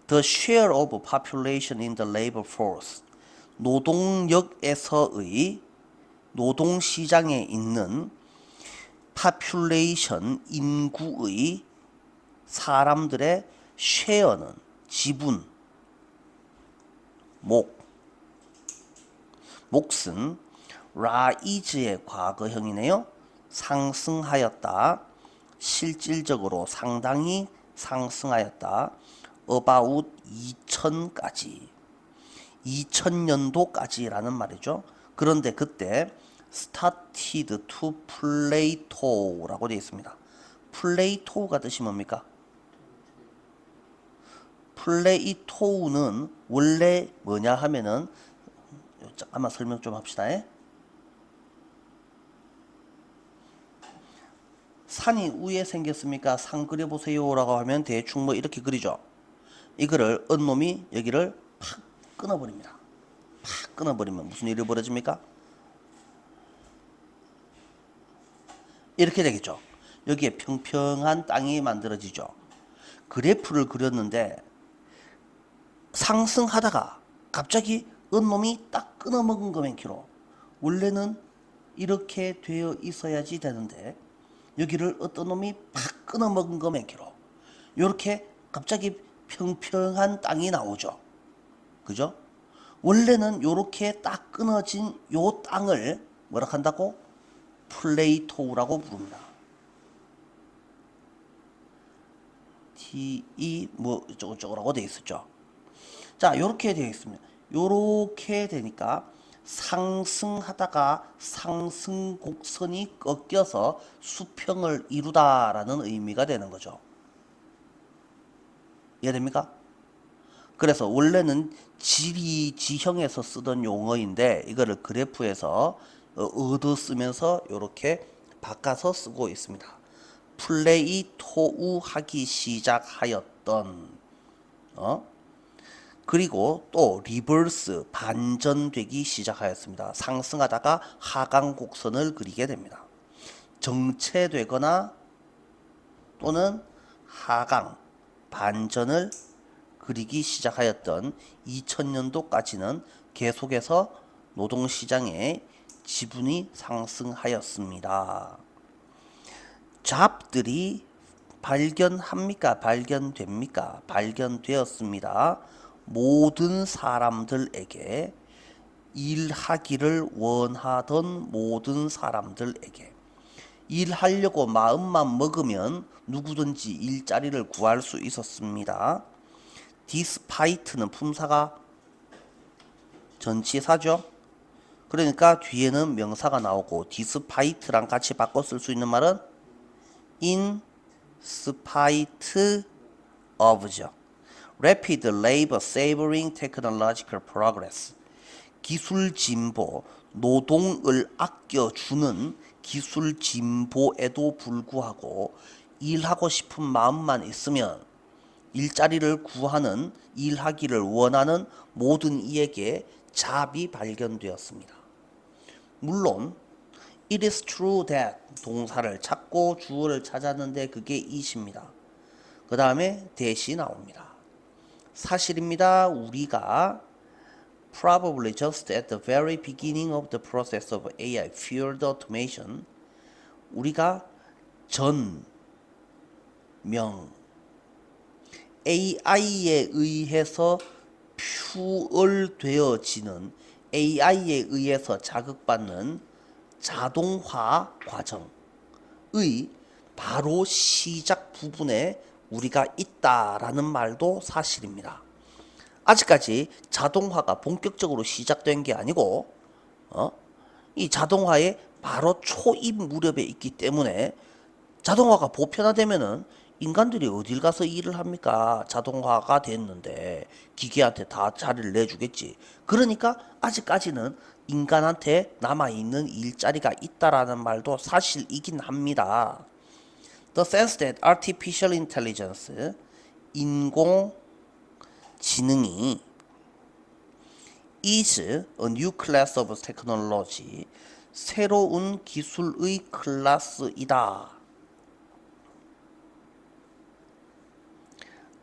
the share of population in the labor force, 노동력에서의 노동시장에 있는 population, 인구의 사람들의 쉐어는 지분, 몫은 rise의 과거형이네요. 상승하였다. 실질적으로 상당히 상승하였다. about 2000까지. 2000년도까지라는 말이죠. 그런데 그때 started to plateau라고 되어 있습니다. plateau가 뜻이 뭡니까? 플레이토우는 원래 뭐냐 하면은 잠깐만 설명 좀 합시다. 산이 위에 생겼습니까? 산 그려보세요 라고 하면 대충 뭐 이렇게 그리죠. 이거를 언놈이 여기를 팍 끊어버립니다. 팍 끊어버리면 무슨 일이 벌어집니까? 이렇게 되겠죠. 여기에 평평한 땅이 만들어지죠. 그래프를 그렸는데 상승하다가 갑자기 언놈이 딱 끊어먹은 거면 키로 원래는 이렇게 되어 있어야지 되는데 여기를 어떤 놈이 팍 끊어먹은 거면 키로 이렇게 갑자기 평평한 땅이 나오죠. 그죠? 원래는 이렇게 딱 끊어진 요 땅을 뭐라 한다고? 플레이토우라고 부릅니다. T-E 뭐 이쪽으로라고 되어 있었죠. 자, 요렇게 되어 있습니다. 요렇게 되니까 상승하다가 상승 곡선이 꺾여서 수평을 이루다라는 의미가 되는 거죠. 이해됩니까? 그래서 원래는 지형에서 쓰던 용어인데 이거를 그래프에서 얻어 쓰면서 이렇게 바꿔서 쓰고 있습니다. 플레이토우 하기 시작하였던 그리고 또 리버스 반전되기 시작하였습니다. 상승하다가 하강 곡선을 그리게 됩니다. 정체되거나 또는 하강 반전을 그리기 시작하였던 2000년도까지는 계속해서 노동시장의 지분이 상승하였습니다. 잡들이 발견합니까? 발견됩니까? 발견되었습니다. 모든 사람들에게 일하기를 원하던 모든 사람들에게 일하려고 마음만 먹으면 누구든지 일자리를 구할 수 있었습니다. despite는 품사가 전치사죠. 그러니까 뒤에는 명사가 나오고 despite랑 같이 바꿔 쓸 수 있는 말은 in spite of죠. Rapid labor saving technological progress. 기술 진보, 노동을 아껴주는 기술 진보에도 불구하고 일하고 싶은 마음만 있으면 일자리를 구하는 일하기를 원하는 모든 이에게 잡이 발견되었습니다. 물론 it is true that 동사를 찾고 주어를 찾았는데 그게 it입니다. 그 다음에 that이 나옵니다. 사실입니다. 우리가 probably just at the very beginning of the process of AI field automation 우리가 AI에 의해서 퓨얼되어지는 AI에 의해서 자극받는 자동화 과정의 바로 시작 부분에 우리가 있다라는 말도 사실입니다. 아직까지 자동화가 본격적으로 시작된 게 아니고 이 자동화의 바로 초입 무렵에 있기 때문에 자동화가 보편화되면은 인간들이 어딜 가서 일을 합니까? 자동화가 됐는데 기계한테 다 자리를 내주겠지. 그러니까 아직까지는 인간한테 남아있는 일자리가 있다라는 말도 사실이긴 합니다. The sense that artificial intelligence, 인공지능이 is a new class of technology, 새로운 기술의 클래스이다.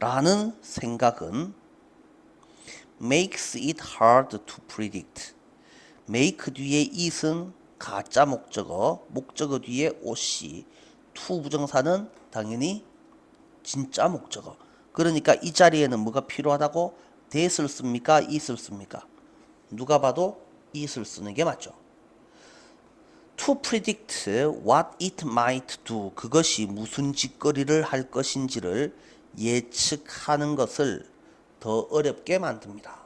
라는 생각은 makes it hard to predict. make 뒤에 it은 가짜 목적어, 목적어 뒤에 OC, to 부정사는 당연히 진짜 목적어. 그러니까 이 자리에는 뭐가 필요하다고? that을 씁니까? it을 씁니까? 누가 봐도 it을 쓰는 게 맞죠. To predict what it might do. 그것이 무슨 짓거리를 할 것인지를 예측하는 것을 더 어렵게 만듭니다.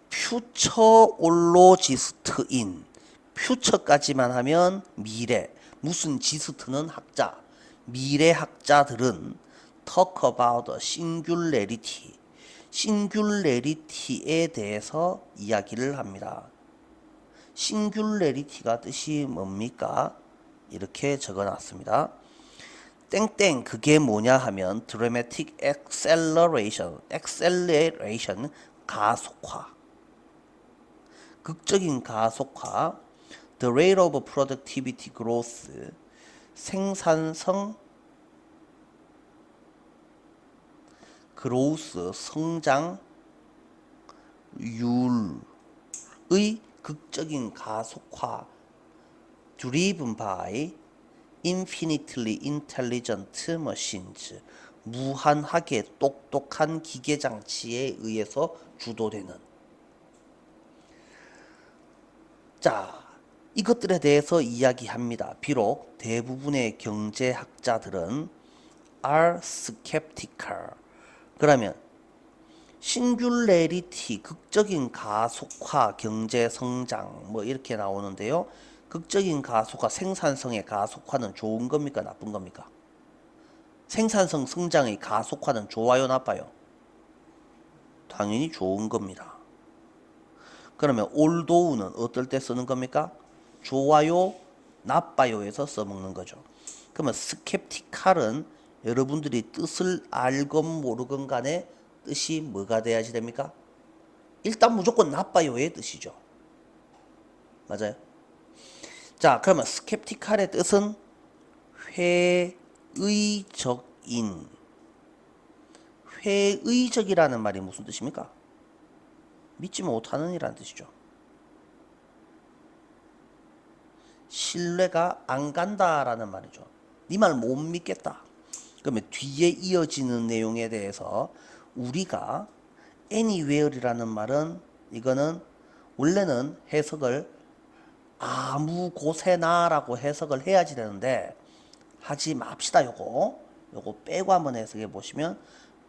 퓨처올로지스트인 퓨처까지만 하면 미래 무슨 지스트는 학자 미래 학자들은 talk about singularity. singularity에 대해서 이야기를 합니다. singularity가 뜻이 뭡니까? 이렇게 적어놨습니다. 땡땡 그게 뭐냐 하면 dramatic acceleration, acceleration 가속화, 극적인 가속화, the rate of productivity growth 생산성 growth 성장률의 극적인 가속화 driven by infinitely intelligent machines 무한하게 똑똑한 기계장치에 의해서 주도되는 자 이것들에 대해서 이야기합니다. 비록 대부분의 경제학자들은 are skeptical 그러면 싱귤레리티 극적인 가속화 경제 성장 뭐 이렇게 나오는데요. 극적인 가속화 생산성의 가속화는 좋은 겁니까 나쁜 겁니까? 생산성 성장의 가속화는 좋아요 나빠요? 당연히 좋은 겁니다. 그러면 올도우는 어떨 때 쓰는 겁니까? 좋아요 나빠요에서 써먹는 거죠. 그러면 스캡티칼은 여러분들이 뜻을 알건 모르건 간에 뜻이 뭐가 돼야지 됩니까? 일단 무조건 나빠요의 뜻이죠. 맞아요? 자, 그러면 스캡티칼의 뜻은 회의적인. 회의적이라는 말이 무슨 뜻입니까? 믿지 못하는 이라는 뜻이죠. 신뢰가 안 간다라는 말이죠. 네 말 못 믿겠다. 그러면 뒤에 이어지는 내용에 대해서 우리가 anywhere이라는 말은 이거는 원래는 해석을 아무 곳에나라고 해석을 해야지 되는데 하지 맙시다. 요거 빼고 한번 해석해 보시면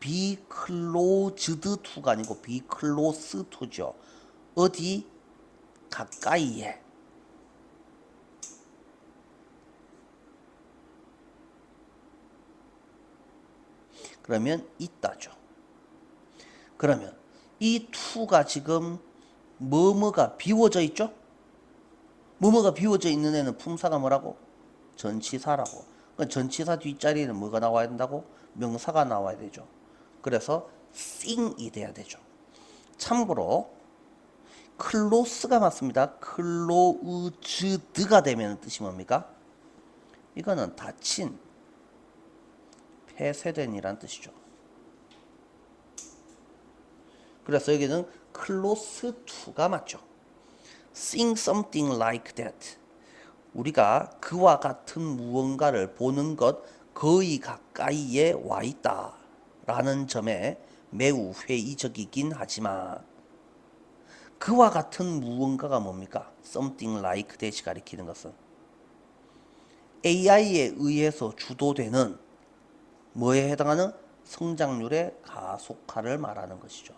be closed to가 아니고 be close to죠. 어디 가까이에 그러면 있다죠. 그러면 이 to가 지금 뭐뭐가 비워져 있죠? 뭐뭐가 비워져 있는 애는 품사가 뭐라고? 전치사라고. 그러니까 전치사 뒷자리에는 뭐가 나와야 된다고? 명사가 나와야 되죠. 그래서 thing이 돼야 되죠. 참고로 close가 맞습니다. closed가 되면 뜻이 뭡니까? 이거는 닫힌, 폐쇄된이란 뜻이죠. 그래서 여기는 close to가 맞죠. Think something like that. 우리가 그와 같은 무언가를 보는 것 거의 가까이에 와 있다 라는 점에 매우 회의적이긴 하지만 그와 같은 무언가가 뭡니까? Something like that이 가리키는 것은 AI에 의해서 주도되는 뭐에 해당하는 성장률의 가속화를 말하는 것이죠.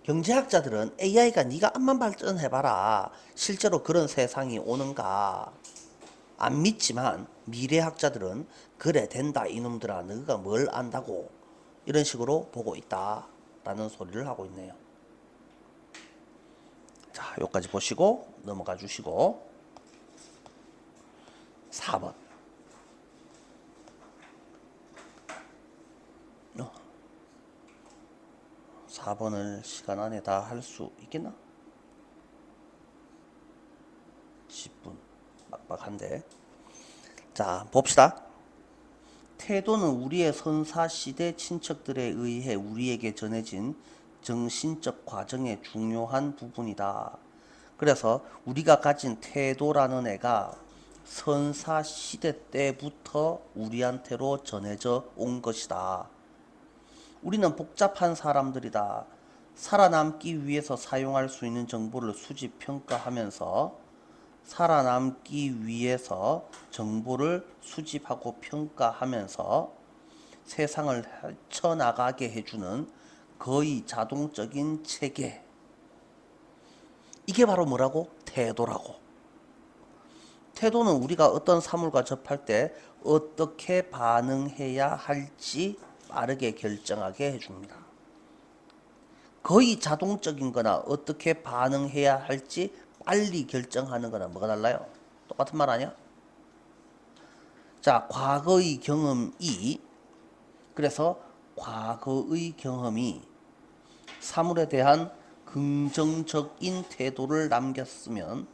경제학자들은 AI가 네가 암만 발전해봐라 실제로 그런 세상이 오는가 안 믿지만 미래학자들은 그래 된다 이놈들아 너가 뭘 안다고 이런 식으로 보고 있다 라는 소리를 하고 있네요. 자 여기까지 보시고 넘어가 주시고 4번 4번을 시간 안에 다 할 수 있겠나? 10분 막막한데 자 봅시다. 태도는 우리의 선사시대 친척들에 의해 우리에게 전해진 정신적 과정의 중요한 부분이다. 그래서 우리가 가진 태도라는 애가 선사시대 때부터 우리한테로 전해져 온 것이다. 우리는 복잡한 사람들이다. 살아남기 위해서 사용할 수 있는 정보를 수집 평가하면서 살아남기 위해서 정보를 수집하고 평가하면서 세상을 헤쳐나가게 해주는 거의 자동적인 체계. 이게 바로 뭐라고? 태도라고. 태도는 우리가 어떤 사물과 접할 때 어떻게 반응해야 할지 빠르게 결정하게 해줍니다. 거의 자동적인 거나 어떻게 반응해야 할지 빨리 결정하는 거나 뭐가 달라요? 똑같은 말 아니야? 자, 과거의 경험 2. 그래서 과거의 경험이 사물에 대한 긍정적인 태도를 남겼으면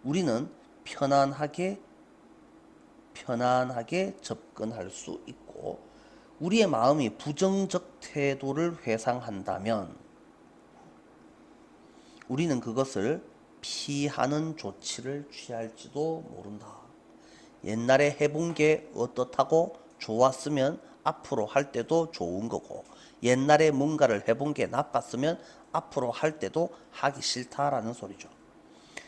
우리는 편안하게 접근할 수 있고, 우리의 마음이 부정적 태도를 회상한다면 우리는 그것을 피하는 조치를 취할지도 모른다. 옛날에 해본 게 어떻다고 좋았으면 앞으로 할 때도 좋은 거고, 옛날에 뭔가를 해본 게 나빴으면 앞으로 할 때도 하기 싫다라는 소리죠.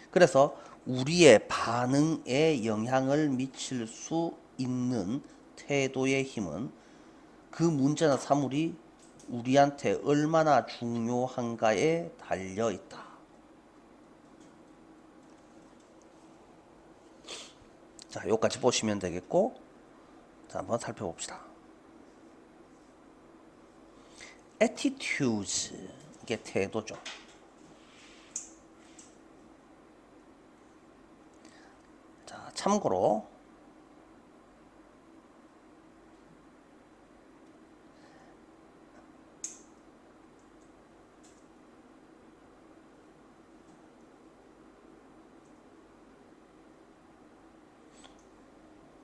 그래서 우리의 반응에 영향을 미칠 수 있는 태도의 힘은 그 문제나 사물이 우리한테 얼마나 중요한가에 달려 있다. 자, 여기까지 보시면 되겠고, 자, 한번 살펴봅시다. attitudes, 이게 태도죠. 자, 참고로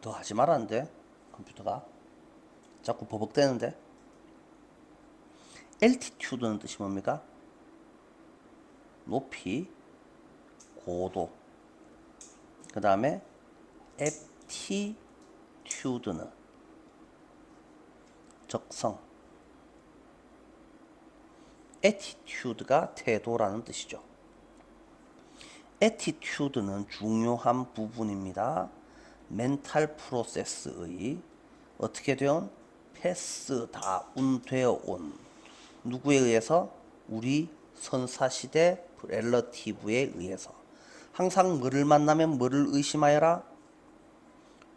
더 하지 말았는데 컴퓨터가 자꾸 버벅대는데. altitude는 뜻이 뭡니까? 높이, 고도. 그 다음에 aptitude는 적성. attitude가 태도라는 뜻이죠. attitude는 중요한 부분입니다. 멘탈 프로세스의 어떻게 되온? 패스 다운 되어 온, 누구에 의해서? 우리 선사시대 렐러티브에 의해서. 항상 뭐를 만나면 뭐를 의심하여라?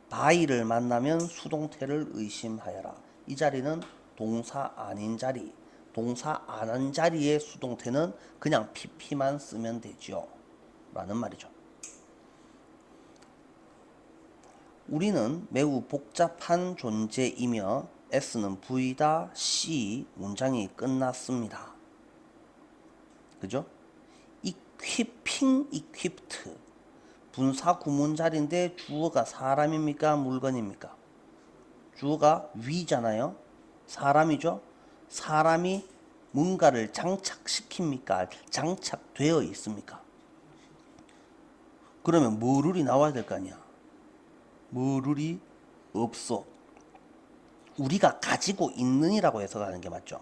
바이를 만나면 수동태를 의심하여라. 이 자리는 동사 아닌 자리, 동사 안 한 자리의 수동태는 그냥 pp만 쓰면 되죠 라는 말이죠. 우리는 매우 복잡한 존재이며 S는 V다. C 문장이 끝났습니다. 그죠? equipping, equipped 분사 구문자리인데 주어가 사람입니까? 물건입니까? 주어가 we잖아요. 사람이죠. 사람이 뭔가를 장착시킵니까? 장착되어 있습니까? 그러면 뭐를이 나와야 될 거 아니야. 뭐를이 없어. 우리가 가지고 있는이라고 해석하는 게 맞죠.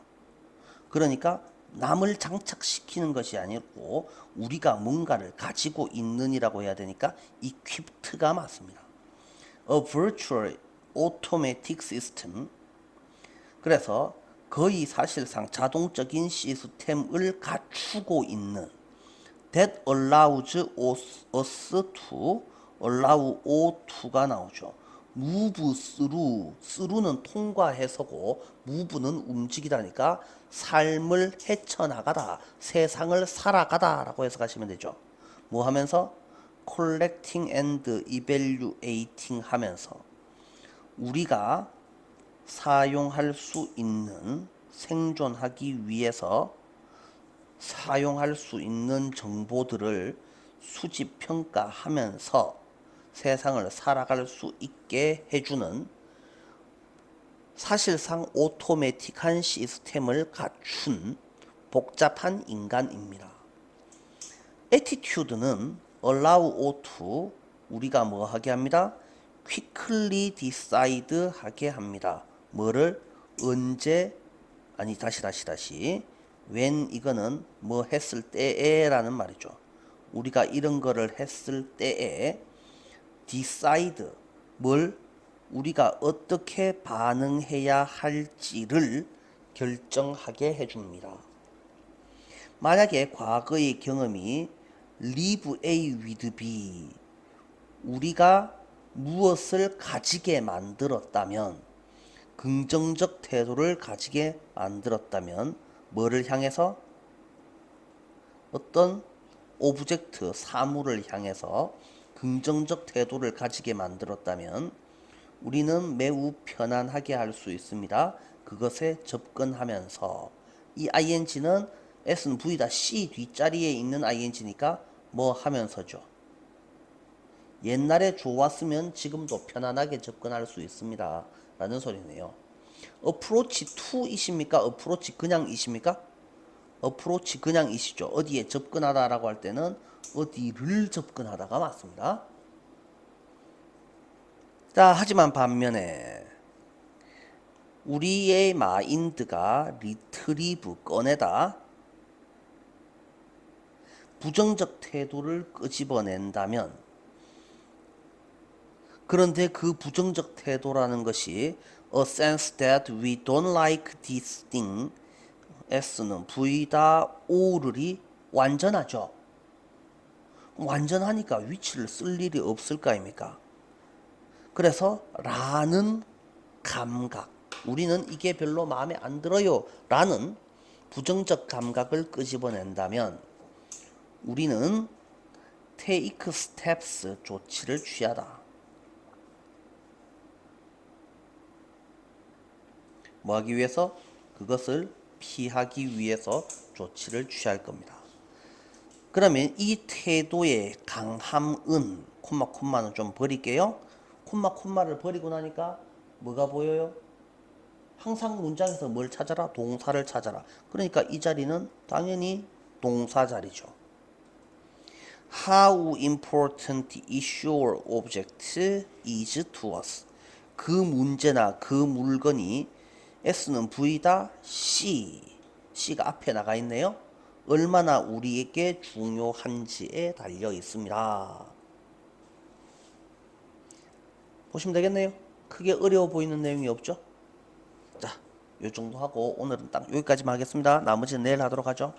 그러니까 남을 장착시키는 것이 아니고 우리가 뭔가를 가지고 있는이라고 해야 되니까 equipped가 맞습니다. A virtual automatic system. 그래서 거의 사실상 자동적인 시스템을 갖추고 있는 that allows us to allow O to가 나오죠. move through는 통과해서고 move는 움직이다니까 삶을 헤쳐나가다, 세상을 살아가다 라고 해석하시면 되죠. 뭐 하면서? collecting and evaluating 하면서 우리가 사용할 수 있는, 생존하기 위해서 사용할 수 있는 정보들을 수집 평가하면서 세상을 살아갈 수 있게 해주는 사실상 오토매틱한 시스템을 갖춘 복잡한 인간입니다. attitude는 allow O to 우리가 뭐 하게 합니다? quickly decide 하게 합니다. 뭐를? 언제? 아니 다시 when 이거는 뭐 했을 때에 라는 말이죠. 우리가 이런 거를 했을 때에 decide 뭘? 우리가 어떻게 반응해야 할지를 결정하게 해줍니다. 만약에 과거의 경험이 leave A with B 우리가 무엇을 가지게 만들었다면, 긍정적 태도를 가지게 만들었다면, 뭐를 향해서? 어떤 오브젝트, 사물을 향해서 긍정적 태도를 가지게 만들었다면 우리는 매우 편안하게 할 수 있습니다. 그것에 접근하면서. 이 ing는 s는 v다 c 뒷자리에 있는 ing니까 뭐 하면서죠. 옛날에 좋았으면 지금도 편안하게 접근할 수 있습니다. 라는 소리네요. approach to 이십니까? approach 그냥 이십니까? approach 그냥 이시죠. 어디에 접근하다라고 할 때는 어디를 접근하다가 맞습니다. 자, 하지만 반면에 우리의 마인드가 리트리브 꺼내다 부정적 태도를 끄집어낸다면, 그런데 그 부정적 태도라는 것이 a sense that we don't like this thing, S는 V다 O를이 완전하죠. 완전하니까 위치를 쓸 일이 없을 거 아닙니까? 그래서 라는 감각, 우리는 이게 별로 마음에 안 들어요 라는 부정적 감각을 끄집어낸다면 우리는 take steps, 조치를 취하다. 뭐 하기 위해서? 그것을 피하기 위해서 조치를 취할 겁니다. 그러면 이 태도의 강함은 콤마는 좀 버릴게요. 콤마를 버리고 나니까 뭐가 보여요? 항상 문장에서 뭘 찾아라? 동사를 찾아라. 그러니까 이 자리는 당연히 동사 자리죠. How important is your object is to us. 그 문제나 그 물건이 S는 V다 C가 앞에 나가 있네요. 얼마나 우리에게 중요한지에 달려 있습니다. 보시면 되겠네요. 크게 어려워 보이는 내용이 없죠? 자, 요 정도 하고 오늘은 딱 여기까지만 하겠습니다. 나머지는 내일 하도록 하죠.